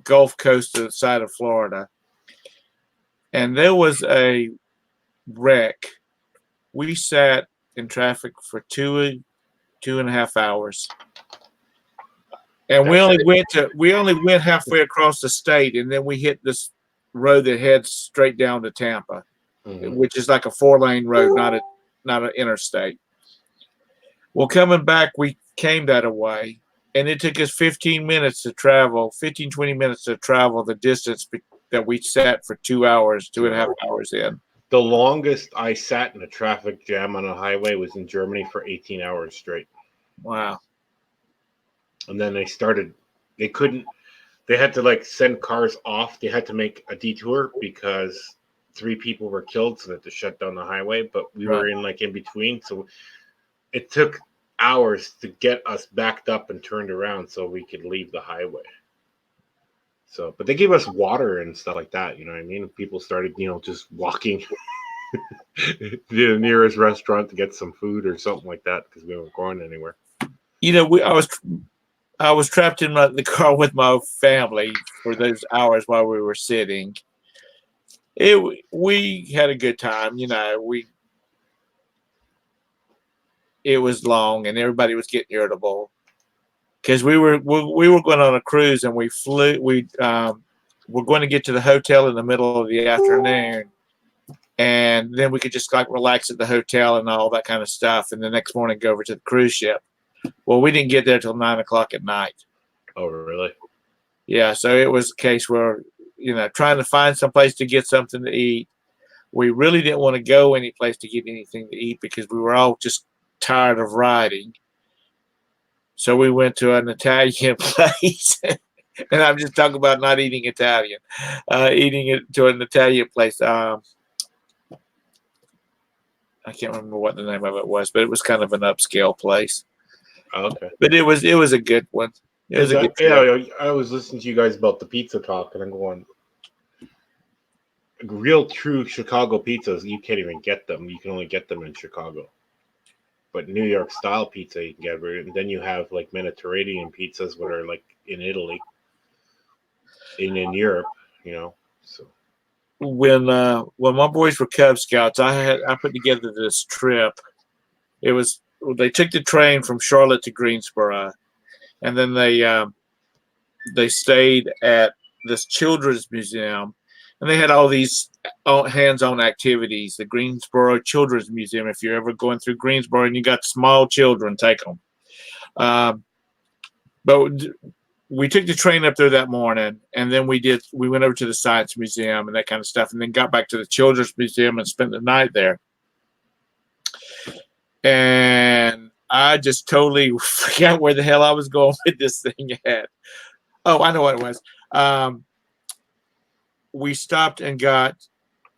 Gulf Coast to the side of Florida. And there was a wreck. We sat in traffic for two and a half hours. And we only went halfway across the state, and then we hit this road that heads straight down to Tampa, which is like a 4-lane road, not an interstate. Well, coming back, we came that way, and it took us 20 minutes to travel the distance that we sat for 2 hours, 2.5 hours in. The longest I sat in a traffic jam on a highway was in Germany for 18 hours straight. Wow. And then they had to send cars off. They had to make a detour because 3 people were killed, so they had to shut down the highway. But we were in between. So it took hours to get us backed up and turned around so we could leave the highway. So, but they gave us water and stuff like that. You know what I mean? People started, just walking to the nearest restaurant to get some food or something like that because we weren't going anywhere. I was trapped in the car with my family for those hours while we were sitting. We had a good time, It was long and everybody was getting irritable because we were going on a cruise and we flew. We were going to get to the hotel in the middle of the afternoon, and then we could just relax at the hotel and all that kind of stuff, and the next morning go over to the cruise ship. Well, we didn't get there till 9 o'clock at night. Oh, really? Yeah. So it was a case where, trying to find some place to get something to eat. We really didn't want to go any place to get anything to eat because we were all just tired of riding. So we went to an Italian place. And I'm just talking about not eating Italian, eating it to an Italian place. I can't remember what the name of it was, but it was kind of an upscale place. Okay. But it was a good one. It was a good trip. I was listening to you guys about the pizza talk, and I'm going, real true Chicago pizzas, you can't even get them. You can only get them in Chicago. But New York style pizza you can get, and then you have like Mediterranean pizzas, what are like in Italy, in Europe, you know. So When my boys were Cub Scouts, I put together this trip. They took the train from Charlotte to Greensboro, and then they stayed at this children's museum, and they had all these hands-on activities. The Greensboro Children's Museum. If you're ever going through Greensboro and you got small children, take them. But we took the train up there that morning, and then we went over to the Science Museum and that kind of stuff, and then got back to the Children's Museum and spent the night there. And I just totally forgot where the hell I was going with this thing at. Oh, I know what it was. We stopped and got,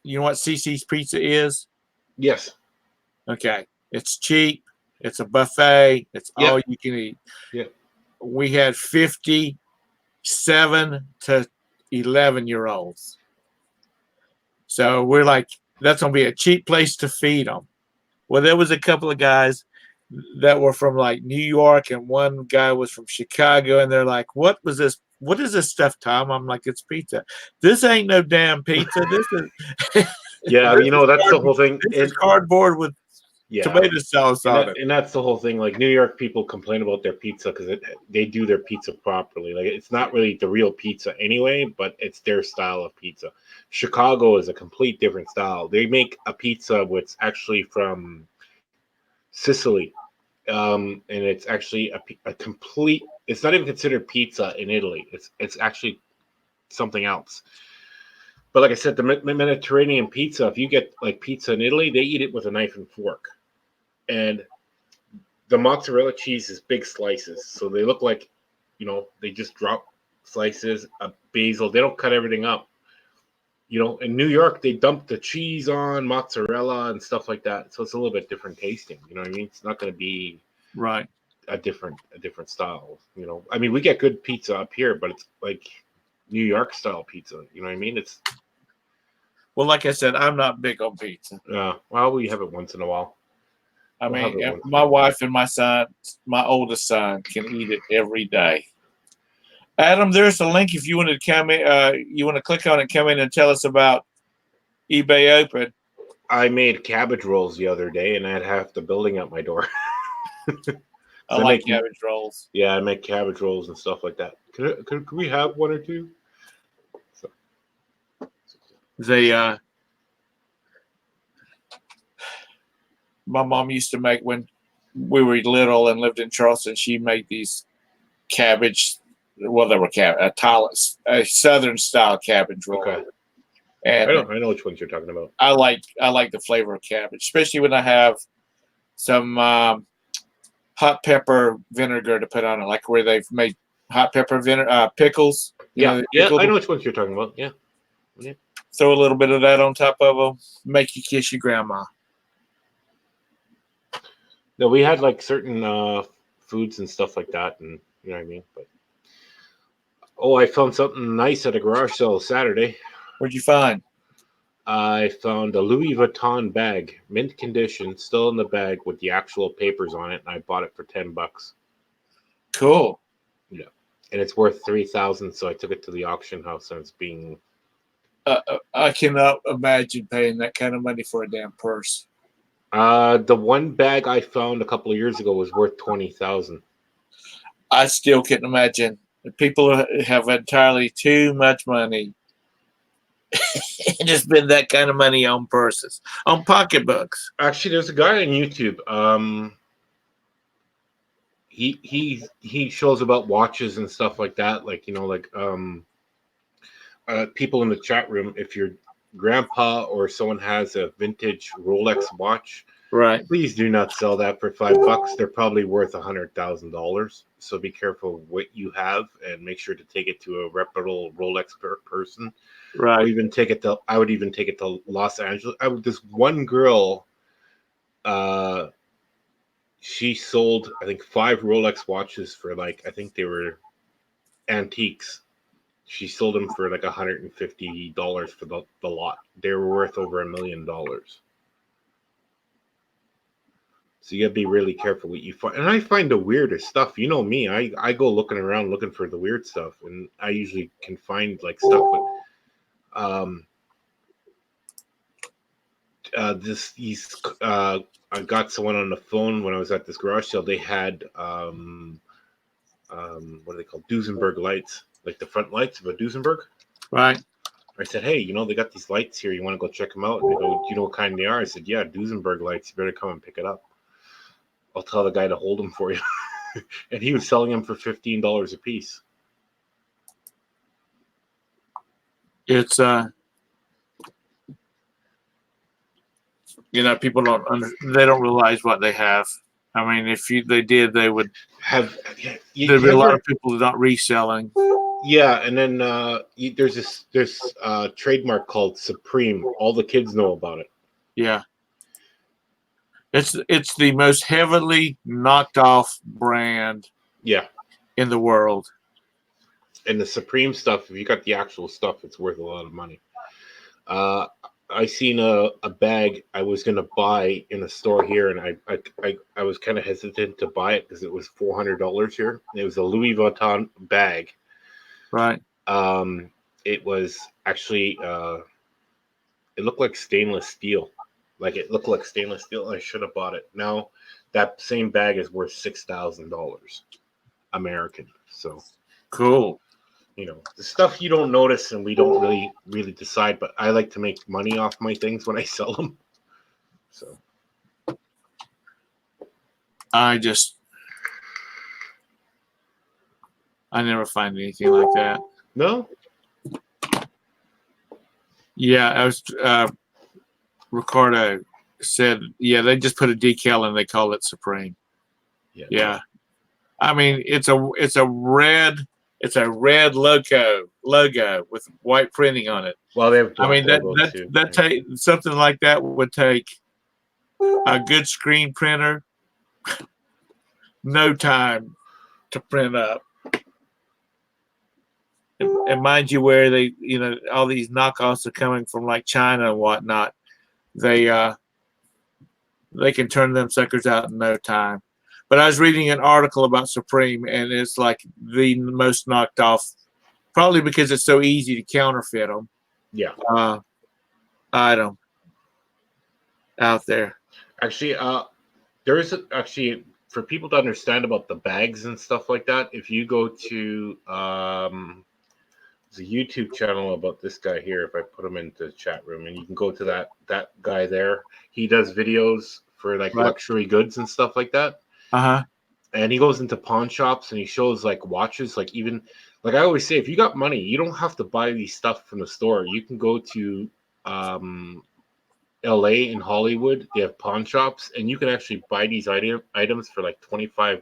you know what CC's Pizza is? yes, Okay. It's cheap. It's a buffet. It's all you can eat. Yeah. We had 57 to 11-year-olds. So we're like, that's going to be a cheap place to feed them. Well, there was a couple of guys that were from like New York, and one guy was from Chicago, and they're like, what was this? What is this stuff, Tom? I'm like, it's pizza. This ain't no damn pizza. This is yeah. this You know, is that's the whole thing. This is cardboard with tomato sauce on it. And that's the whole thing. Like New York people complain about their pizza because they do their pizza properly. Like it's not really the real pizza anyway, but it's their style of pizza. Chicago is a complete different style. They make a pizza which actually from Sicily, and it's actually a complete. It's not even considered pizza in Italy. It's actually something else. But like I said, the Mediterranean pizza. If you get like pizza in Italy, they eat it with a knife and fork, and the mozzarella cheese is big slices, so they look like, you know, they just drop slices of basil. They don't cut everything up. You know, in New York, they dump the cheese on mozzarella and stuff like that, so it's a little bit different tasting. You know what I mean? It's not going to be Right. a different style. You know, I mean, we get good pizza up here, but it's like New York style pizza. You know what I mean? It's Well, like I said, I'm not big on pizza. well, we have it once in a while. I mean, my wife and my son, my oldest son, can eat it every day. Adam, there's a link if you want to come in. You want to click on it, come in, and tell us about eBay Open. I made cabbage rolls the other day, and I had half the building at my door. I like cabbage rolls. Yeah, I make cabbage rolls and stuff like that. Could we have one or two? So. My mom used to make, when we were little and lived in Charleston, she made these cabbage. Well, they were a southern style cabbage roll. Okay. And I know which ones you're talking about. I like the flavor of cabbage, especially when I have some hot pepper vinegar to put on it, like where they've made hot pepper pickles. Yeah, I know which ones you're talking about. Yeah. Throw a little bit of that on top of them, make you kiss your grandma. No, we had like certain foods and stuff like that, and you know what I mean. But I found something nice at a garage sale Saturday. What'd you find? I found a Louis Vuitton bag, mint condition, still in the bag with the actual papers on it, and I bought it for $10. Cool. Yeah, and it's worth $3,000. So I took it to the auction house, and it's being. I cannot imagine paying that kind of money for a damn purse. The one bag I found a couple of years ago was worth $20,000. I still can't imagine. People have entirely too much money to spend that kind of money on purses, on pocketbooks. Actually, there's a guy on YouTube. He shows about watches and stuff like that. Like, you know, like people in the chat room, if your grandpa or someone has a vintage Rolex watch, Right. Please do not sell that for $5. They're probably worth $100,000. So be careful what you have and make sure to take it to a reputable Rolex person. Or Right. even take it to. I would even take it to Los Angeles. This one girl, she sold I think 5 Rolex watches for like I think they were antiques. She sold them for like $150 for the lot. They were worth over $1 million. So you gotta be really careful what you find. And I find the weirdest stuff. You know me, I go looking around looking for the weird stuff, and I usually can find like stuff with I got someone on the phone when I was at this garage sale. They had what are they called? Duesenberg lights, like the front lights of a Duesenberg. Right. I said, hey, they got these lights here. You want to go check them out? And they go, do you know what kind they are? I said, yeah, Duesenberg lights. You better come and pick it up. I'll tell the guy to hold them for you. And he was selling them for $15 a piece. It's people they don't realize what they have. I mean, if they did, they would have. There'd be a lot of people not reselling. Yeah, and then there's this trademark called Supreme. All the kids know about it. Yeah, it's the most heavily knocked off brand. Yeah, in the world. And the Supreme stuff, if you got the actual stuff, it's worth a lot of money. I seen a bag I was gonna buy in a store here, and I was kind of hesitant to buy it because it was $400 here. It was a Louis Vuitton bag. Right. It was actually it looked like stainless steel. Like it looked like stainless steel. I should have bought it. Now that same bag is worth $6,000 American. So cool. The stuff you don't notice and we don't really decide, but I like to make money off my things when I sell them. So I never find anything like that. No? Yeah, I was Ricardo said, yeah, they just put a decal and they call it Supreme. Yeah. I mean, it's a red logo with white printing on it. Well, they have I mean that take something like that would take a good screen printer no time to print up. And mind you, where they all these knockoffs are coming from like China and whatnot, they can turn them suckers out in no time. But I was reading an article about Supreme, and it's like the most knocked off, probably because it's so easy to counterfeit them. Yeah. Item out there. Actually, there is actually for people to understand about the bags and stuff like that. If you go to there's a YouTube channel about this guy here. If I put him into the chat room, and you can go to that guy there. He does videos for like luxury goods and stuff like that. And he goes into pawn shops and he shows like watches, like even like I always say, if you got money, you don't have to buy these stuff from the store. You can go to LA in Hollywood. They have pawn shops, and you can actually buy these items for like 25%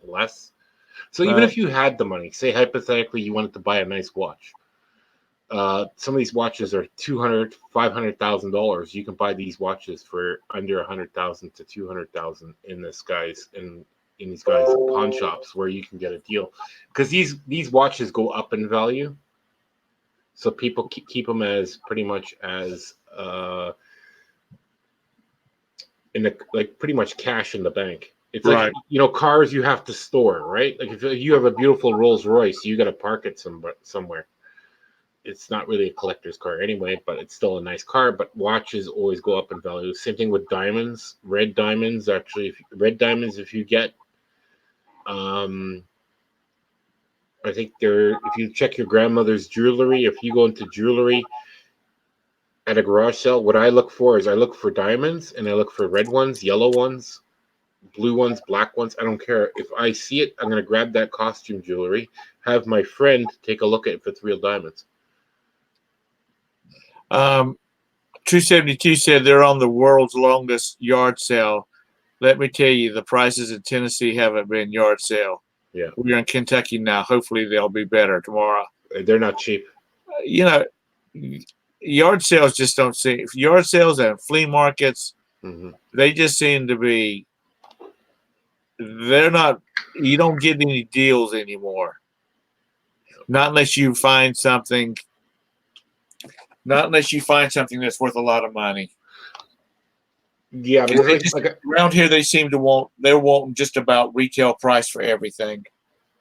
less. So even if you had the money, say hypothetically you wanted to buy a nice watch, some of these watches are $200,000, $500,000. You can buy these watches for under $100,000 to $200,000 in these guys pawn shops where you can get a deal, because these watches go up in value. So people keep them as pretty much as pretty much cash in the bank. It's like, cars you have to store, right? Like if you have a beautiful Rolls Royce, you got to park it somewhere. It's not really a collector's car anyway, but it's still a nice car. But watches always go up in value. Same thing with diamonds. Red diamonds, actually, if you get, I think if you check your grandmother's jewelry, if you go into jewelry at a garage sale, what I look for is I look for diamonds, and I look for red ones, yellow ones, blue ones, black ones. I don't care. If I see it, I'm going to grab that costume jewelry, have my friend take a look at if it's real diamonds. 272 said they're on the world's longest yard sale. Let me tell you, the prices in Tennessee haven't been yard sale. Yeah. We're in Kentucky now. Hopefully they'll be better tomorrow. They're not cheap. You know, yard sales just don't seem, yard sales and flea markets, they just seem to be, they're not, you don't get any deals anymore. Not unless you find something, that's worth a lot of money. Yeah, but around here they seem to they're wanting just about retail price for everything.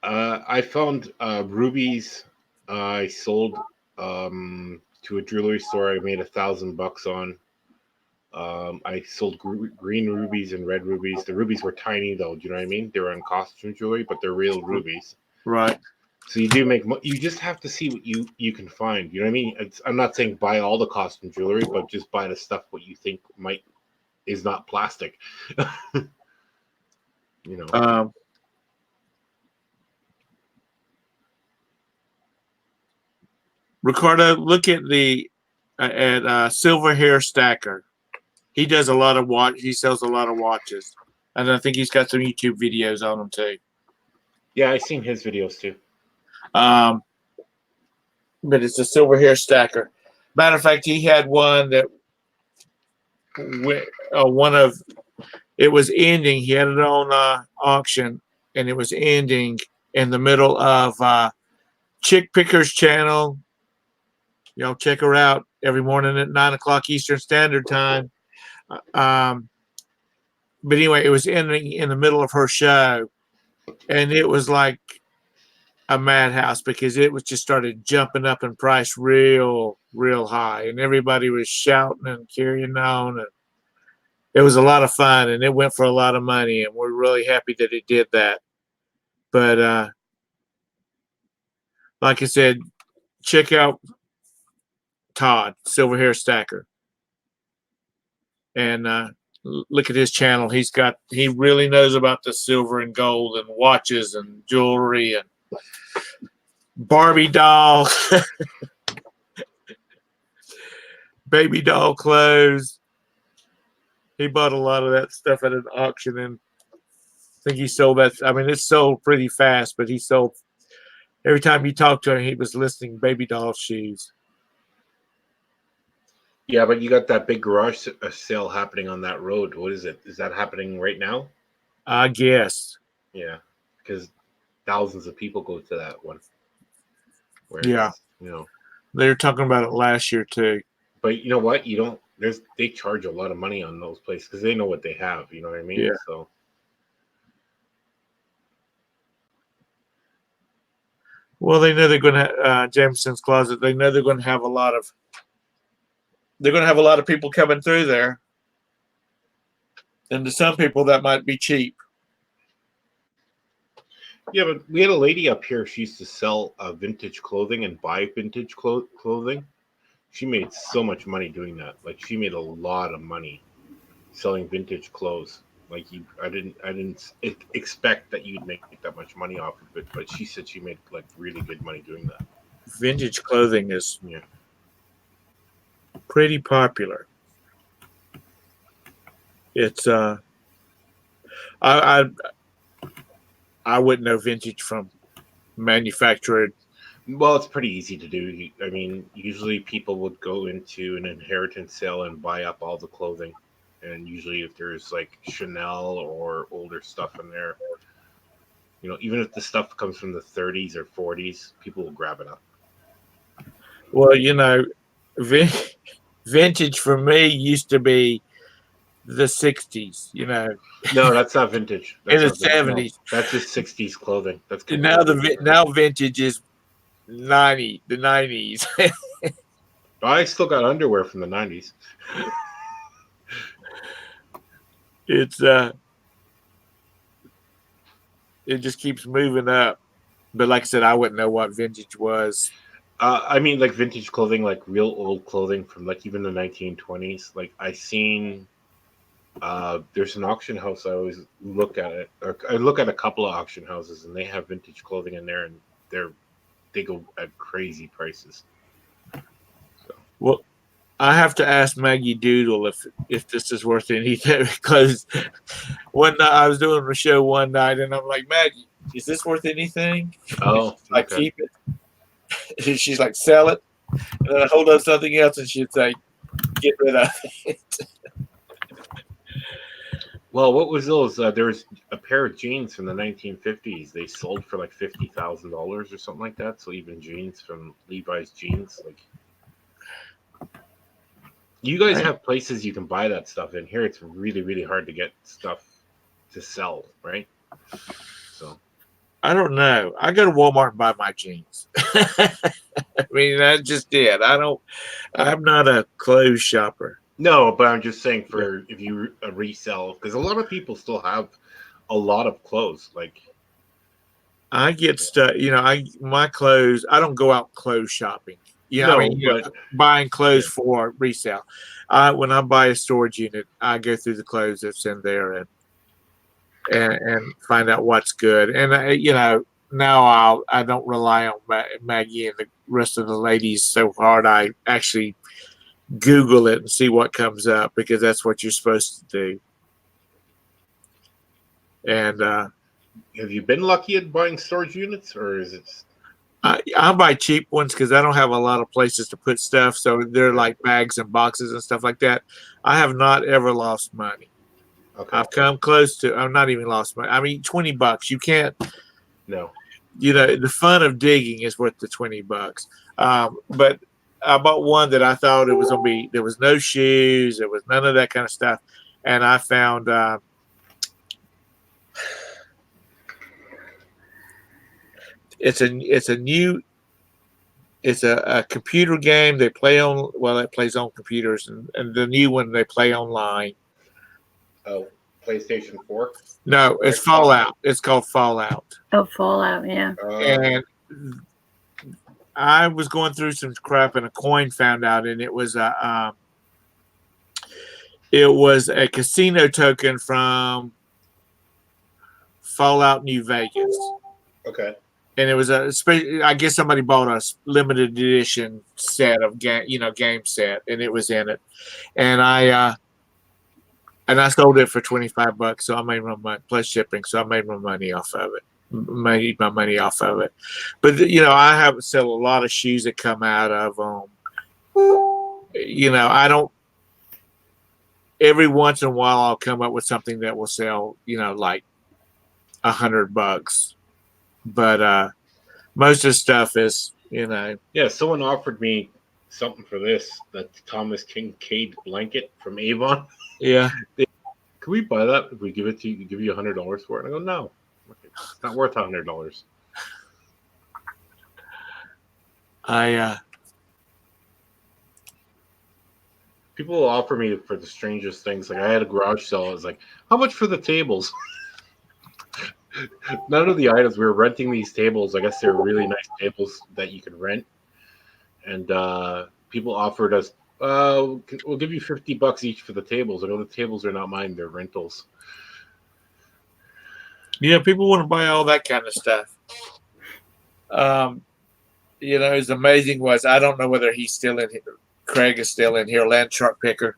I found rubies. I sold to a jewelry store. I made $1,000 on. I sold green rubies and red rubies. The rubies were tiny, though. Do you know what I mean? They were on costume jewelry, but they're real rubies. Right. So you do make. You just have to see what you can find. You know what I mean? I'm not saying buy all the costume jewelry, but just buy the stuff what you think is not plastic. You know. Ricardo, look at Silver Hair Stacker. He does a lot of he sells a lot of watches. And I think he's got some YouTube videos on them too. Yeah, I've seen his videos too. But it's a Silver Hair Stacker. Matter of fact, he had one that it was ending. He had it on auction, and it was ending in the middle of Chick Picker's channel. Y'all check her out every morning at 9:00 Eastern Standard Time. But anyway, it was ending in the middle of her show, and it was like a madhouse because it was just started jumping up in price real high, and everybody was shouting and carrying on, and it was a lot of fun, and it went for a lot of money, and we're really happy that it did that. But like I said, check out Todd, Silver Hair Stacker, and look at his channel. He really knows about the silver and gold and watches and jewelry and Barbie doll, baby doll clothes. He bought a lot of that stuff at an auction, and I think he sold that. I mean, it sold pretty fast, but he sold every time you talked to him, he was listing baby doll shoes. Yeah, but you got that big garage sale happening on that road. What is it? Is that happening right now? I guess. Yeah, because thousands of people go to that one. Yeah. You know, they were talking about it last year too. But you know what? They charge a lot of money on those places because they know what they have. You know what I mean? Yeah. So. Well, they know they're going to Jameson's Closet. They know they're going to have a lot of. They're going to have a lot of people coming through there, and to some people that might be cheap. Yeah, but we had a lady up here. She used to sell vintage clothing and buy vintage clothing. She made so much money doing that. Like she made a lot of money selling vintage clothes. Like I didn't expect that you'd make that much money off of it, but she said she made like really good money doing that. Vintage clothing is pretty popular. It's I wouldn't know vintage from manufactured. Well, it's pretty easy to do. I mean, usually people would go into an inheritance sale and buy up all the clothing. And usually if there's like Chanel or older stuff in there, you know, even if the stuff comes from the 30s or 40s, people will grab it up. Well, you know, vintage for me used to be the 60s, you know. No, that's not vintage. That's in the not 70s. No, that's just 60s clothing. That's now vintage is the 90s. I still got underwear from the 90s. It's it just keeps moving up. But like I said, I wouldn't know what vintage was. I mean, like vintage clothing, like real old clothing from like even the 1920s. Like I seen, there's an auction house. I always look at it. Or I look at a couple of auction houses, and they have vintage clothing in there, and they go at crazy prices. So. I have to ask Maggie Doodle if this is worth anything because one night I was doing a show one night and I'm like, Maggie, is this worth anything? Oh, Like, okay. keep it. And she's like, sell it. And then I hold up something else and she'd say, get rid of it. Well, what was those? There was a pair of jeans from the 1950s. They sold for like $50,000 or something like that. So even jeans from Levi's jeans, like you guys have places you can buy that stuff in. Here, it's really, really hard to get stuff to sell, right? So I don't know. I go to Walmart and buy my jeans. I mean, that's just it. I'm not a clothes shopper. no, but I'm just saying for if you resell, because a lot of people still have a lot of clothes. Like I get stuff, my clothes, I don't go out clothes shopping. Buying clothes for resale. When I buy a storage unit, I go through the clothes that's in there and find out what's good. And now I don't rely on Maggie and the rest of the ladies so hard. I actually Google it and see what comes up because that's what you're supposed to do. And have you been lucky at buying storage units, or is it? I buy cheap ones because I don't have a lot of places to put stuff. So they're like bags and boxes and stuff like that. I have not ever lost money. Okay. I've come close to. I'm not even lost money. I mean, $20. You can't. No. The fun of digging is worth the $20. But I bought one that I thought it was gonna be. There was no shoes. There was none of that kind of stuff, and I found. It's a computer game they play on. Well, it plays on computers, and the new one they play online. Oh, PlayStation 4. No, it's Fallout. It's called Fallout. Oh, Fallout, yeah. And I was going through some crap, and a coin found out, and it was a casino token from Fallout New Vegas. Okay. And it was I guess somebody bought a limited edition set of game set, and it was in it. And I sold it for $25, so I made my money plus shipping. So I made my money off of it. Made my money off of it. But I have sell a lot of shoes that come out of I don't. Every once in a while, I'll come up with something that will sell, like $100. But most of the stuff is, Yeah, someone offered me something for this, the Thomas Kincaid blanket from Avon. Yeah. Can we buy that if we give it to you? Give you $100 for it? And I go, no, it's not worth $100. People will offer me for the strangest things. Like I had a garage sale. I was like, how much for the tables? None of the items. We were renting these tables. I guess they're really nice tables that you can rent. And people offered us, we'll give you $50 each for the tables. I go, the tables are not mine; they're rentals. Yeah, people want to buy all that kind of stuff. It's amazing was I don't know whether he's still in here. Craig is still in here. Land Shark Picker.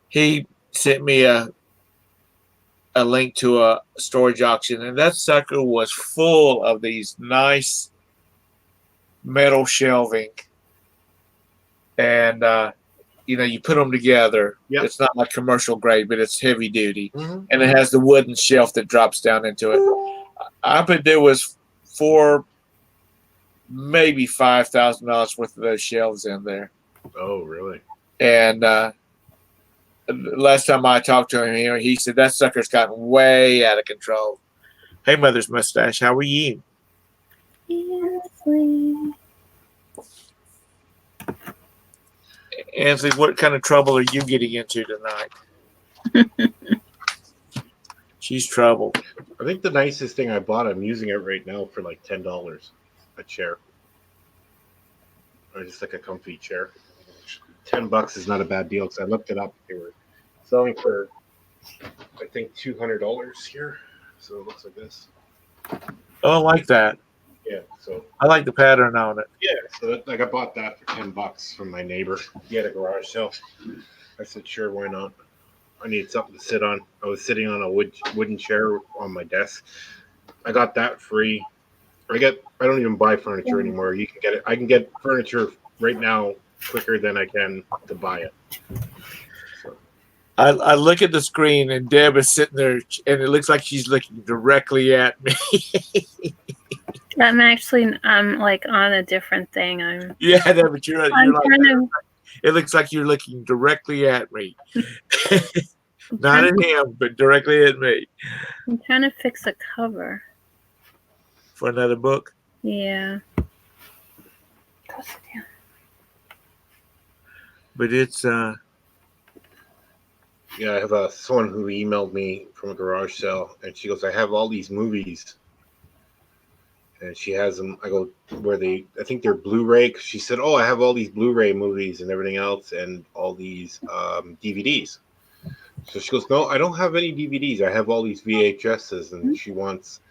He sent me a link to a storage auction, and that sucker was full of these nice metal shelving. And you put them together. Yep. It's not like commercial grade, but it's heavy duty, Mm-hmm. and it has the wooden shelf that drops down into it. I bet there was maybe $5,000 worth of those shelves in there. Oh, really? And last time I talked to him, he said that sucker's gotten way out of control. Hey, Mother's Mustache, how are you? Ansley, what kind of trouble are you getting into tonight? She's troubled. I think the nicest thing I bought, I'm using it right now for like $10. A chair. Or just like a comfy chair. $10 is not a bad deal because I looked it up. They were selling for, I think, $200 here. So it looks like this. Oh, I like that. Yeah, so I like the pattern on it. yeah, so like I bought that for $10 from my neighbor. He had a garage sale. I said, sure, why not? I needed something to sit on. I was sitting on a wooden chair on my desk. I got that free. I don't even buy furniture anymore. You can get it. I can get furniture right now quicker than I can to buy it. So I look at the screen and Deb is sitting there, and it looks like she's looking directly at me. I'm like on a different thing. Yeah, no, but you're I'm like, trying to. it looks like you're looking directly at me. I'm Not trying, at him, but directly at me. I'm trying to fix a cover. For another book. Yeah. But it's yeah, I have someone who emailed me from a garage sale, and she goes, "I have all these movies," and she has them. I go, "Where they? I think they're Blu-ray." 'Cause she said, "Oh, I have all these Blu-ray movies and everything else, and all these DVDs." So she goes, "No, I don't have any DVDs. I have all these VHSs," and she wants.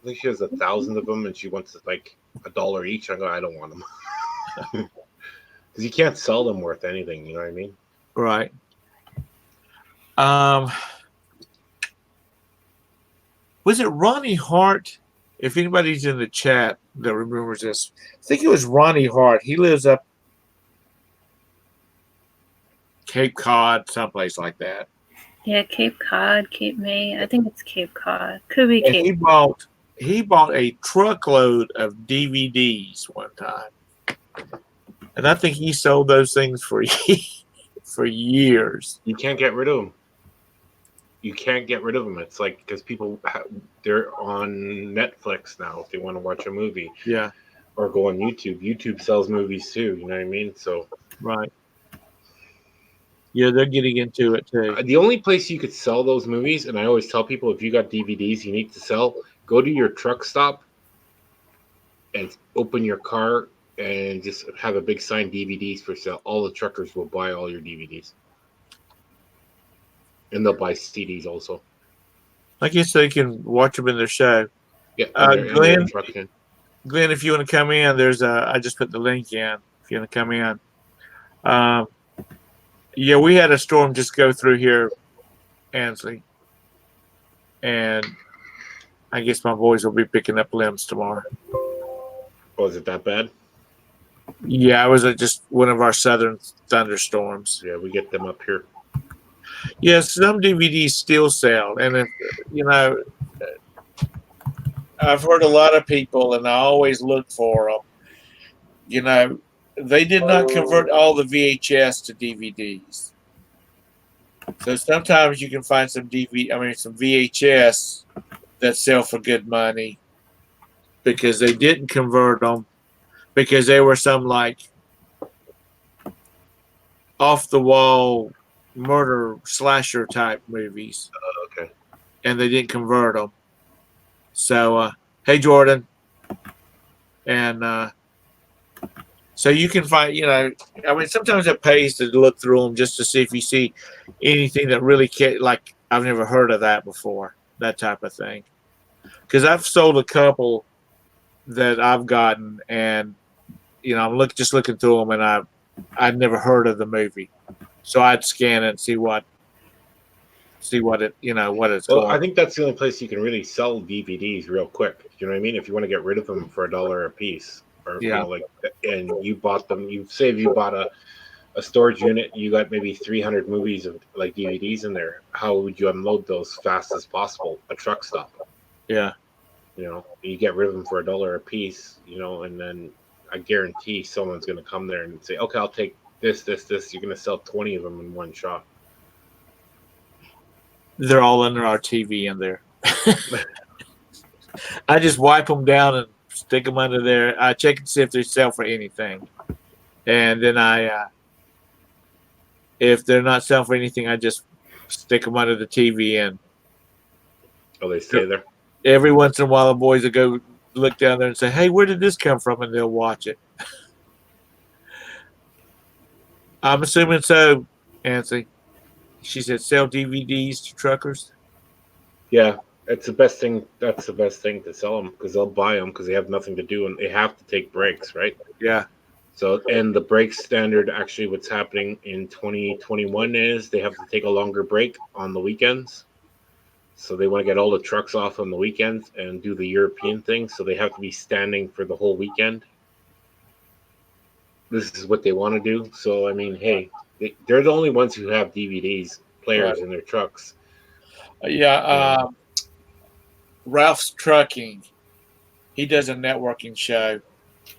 I think she has 1,000 of them, and she wants like $1 each. I go, "I don't want them." Because you can't sell them worth anything, you know what I mean? right. Was it Ronnie Hart? If anybody's in the chat that remembers this, I think it was Ronnie Hart. He lives up Cape Cod, someplace like that. Yeah, Cape Cod, Cape May. I think it's Cape Cod. Could be And Cape. he bought a truckload of DVDs one time, and I think he sold those things for for years. You can't get rid of them. You can't get rid of them. It's like because they're on Netflix now if they want to watch a movie. Yeah. Or go on YouTube. YouTube sells movies too. You know what I mean? So right. Yeah, they're getting into it too. The only place you could sell those movies, and I always tell people, if you got DVDs you need to sell, go to your truck stop and open your car and just have a big sign DVDs for sale. All the truckers will buy all your DVDs. And they'll buy CDs also. I guess they can watch them in their show. Yeah, Glenn, if you want to come in, I just put the link in. If you want to come in, yeah, we had a storm just go through here, Ansley, and I guess my boys will be picking up limbs tomorrow. Oh, is it that bad? Yeah, it was just one of our southern thunderstorms. Yeah, we get them up here. Yes, some DVDs still sell, and if I've heard a lot of people, and I always look for them. They did not convert all the VHS to DVDs, so sometimes you can find some VHS that sell for good money because they didn't convert them because they were some like off the wall murder slasher type movies. Okay. And they didn't convert them. So, hey, Jordan. And so you can find, sometimes it pays to look through them just to see if you see anything that really like I've never heard of that before, that type of thing. Because I've sold a couple that I've gotten, and I'm just looking through them, and I'd never heard of the movie. So I'd scan it and see what it's Well, going. I think that's the only place you can really sell DVDs real quick. You know what I mean? If you want to get rid of them for $1 a piece, or Yeah. and you bought them, you bought a storage unit, you got maybe 300 movies of like DVDs in there. How would you unload those fast as possible? A truck stop. Yeah. You get rid of them for $1 a piece, and then I guarantee someone's going to come there and say, okay, I'll take this. You're going to sell 20 of them in one shot. They're all under our TV in there. I just wipe them down and stick them under there. I check and see if they sell for anything. And then if they're not selling for anything, I just stick them under the TV. And oh, they stay there? Every once in a while, the boys will go look down there and say, hey, where did this come from? And they'll watch it. I'm assuming so, Nancy. She said sell DVDs to truckers. Yeah, It's the best thing. That's the best thing to sell them because they'll buy them because they have nothing to do and they have to take breaks, right? Yeah. So, and the break standard actually, what's happening in 2021 is they have to take a longer break on the weekends. So they want to get all the trucks off on the weekends and do the European thing. So they have to be standing for the whole weekend. This is what they want to do. So I mean, hey, they're the only ones who have DVDs players Right. in their trucks. Yeah. Ralph's Trucking. He does a networking show,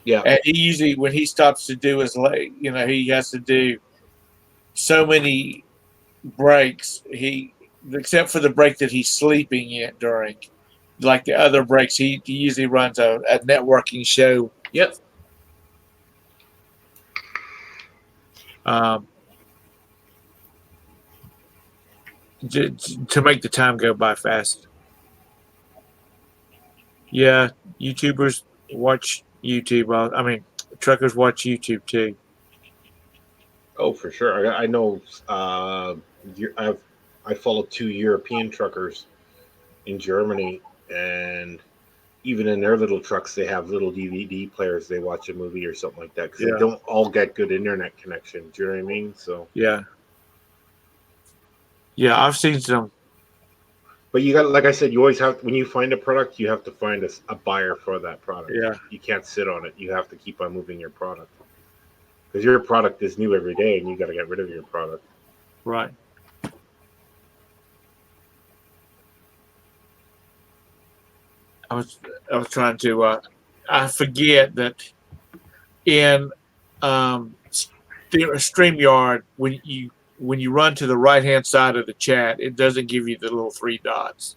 Yeah, and he usually when he stops to do his he has to do so many breaks. He except for the break that he's sleeping in during, like the other breaks, he usually runs a networking show. yep. Um, to make the time go by fast. Yeah, YouTubers watch YouTube. I mean, truckers watch YouTube too. Oh, for sure. I know. I followed 2 European truckers in Germany, and even in their little trucks, they have little DVD players. They watch a movie or something like that because they Yeah. don't all get good internet connection. Do you know what I mean? So, Yeah. Yeah, I've seen some. but you got, like I said, you always have when you find a product, you have to find a buyer for that product. Yeah. You can't sit on it. You have to keep on moving your product because your product is new every day, and you got to get rid of your product. Right. I was trying to. I forget that in StreamYard when you run to the right hand side of the chat, it doesn't give you the little 3 dots.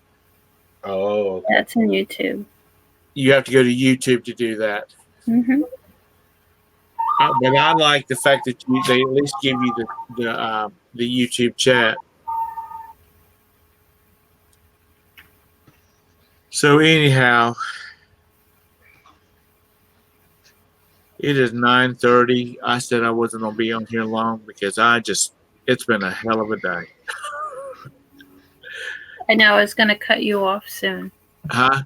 Oh, okay. That's in YouTube. You have to go to YouTube to do that. Hmm. But I like the fact that they at least give you the YouTube chat. So anyhow, it is 9:30. I said I wasn't gonna be on here long because it's been a hell of a day. I know I was going to cut you off soon. Huh?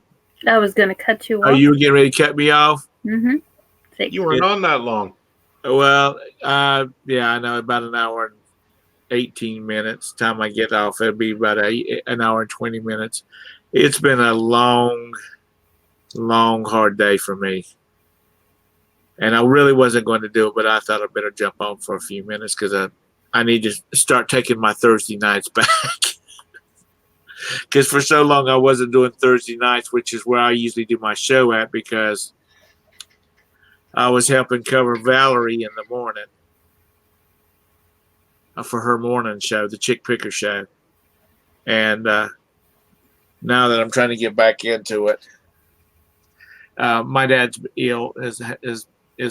I was going to cut you Are off. you getting ready to cut me off? Mm-hmm. You weren't on that long. Well, yeah, I know about an hour and 18 minutes. Time I get off, it'll be about an hour and 20 minutes. It's been a long, hard day for me. And I really wasn't going to do it, but I thought I better jump on for a few minutes because I need to start taking my Thursday nights back. Because for so long I wasn't doing Thursday nights, which is where I usually do my show at, because I was helping cover Valerie in the morning for her morning show, the Chick Picker show. And now that I'm trying to get back into it, my dad's ill, is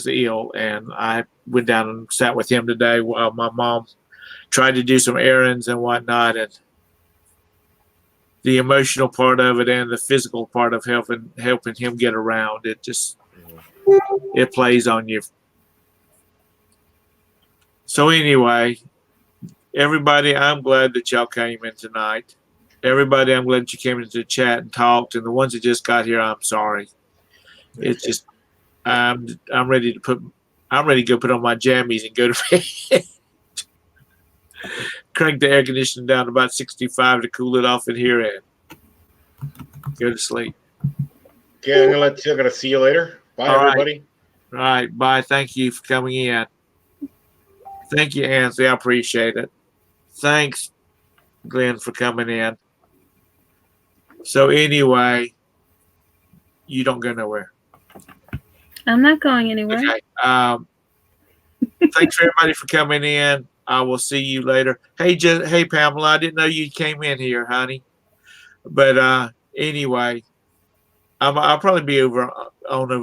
ill, and I went down and sat with him today while my mom tried to do some errands and whatnot, and the emotional part of it and the physical part of helping him get around, it plays on you. So anyway, everybody, I'm glad that y'all came in tonight. Everybody, I'm glad that you came into the chat and talked, and the ones that just got here, I'm sorry. It's just I'm ready to go put on my jammies and go to bed. Crank the air conditioning down to about 65 to cool it off in here and go to sleep. Okay, I'm gonna see you later. Bye, All right. everybody. All right, bye. Thank you for coming in. Thank you, Ansley. I appreciate it. Thanks, Glenn, for coming in. So anyway, you don't go nowhere. I'm not going anywhere. Okay. Thanks for everybody for coming in. I will see you later. Hey, Pamela, I didn't know you came in here, honey. But anyway, I'll probably be over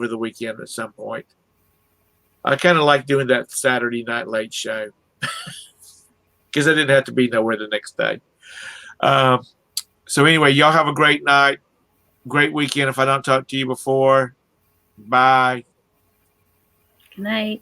the weekend at some point. I kind of like doing that Saturday night late show because I didn't have to be nowhere the next day. So anyway, y'all have a great night, great weekend. If I don't talk to you before, bye. Good night.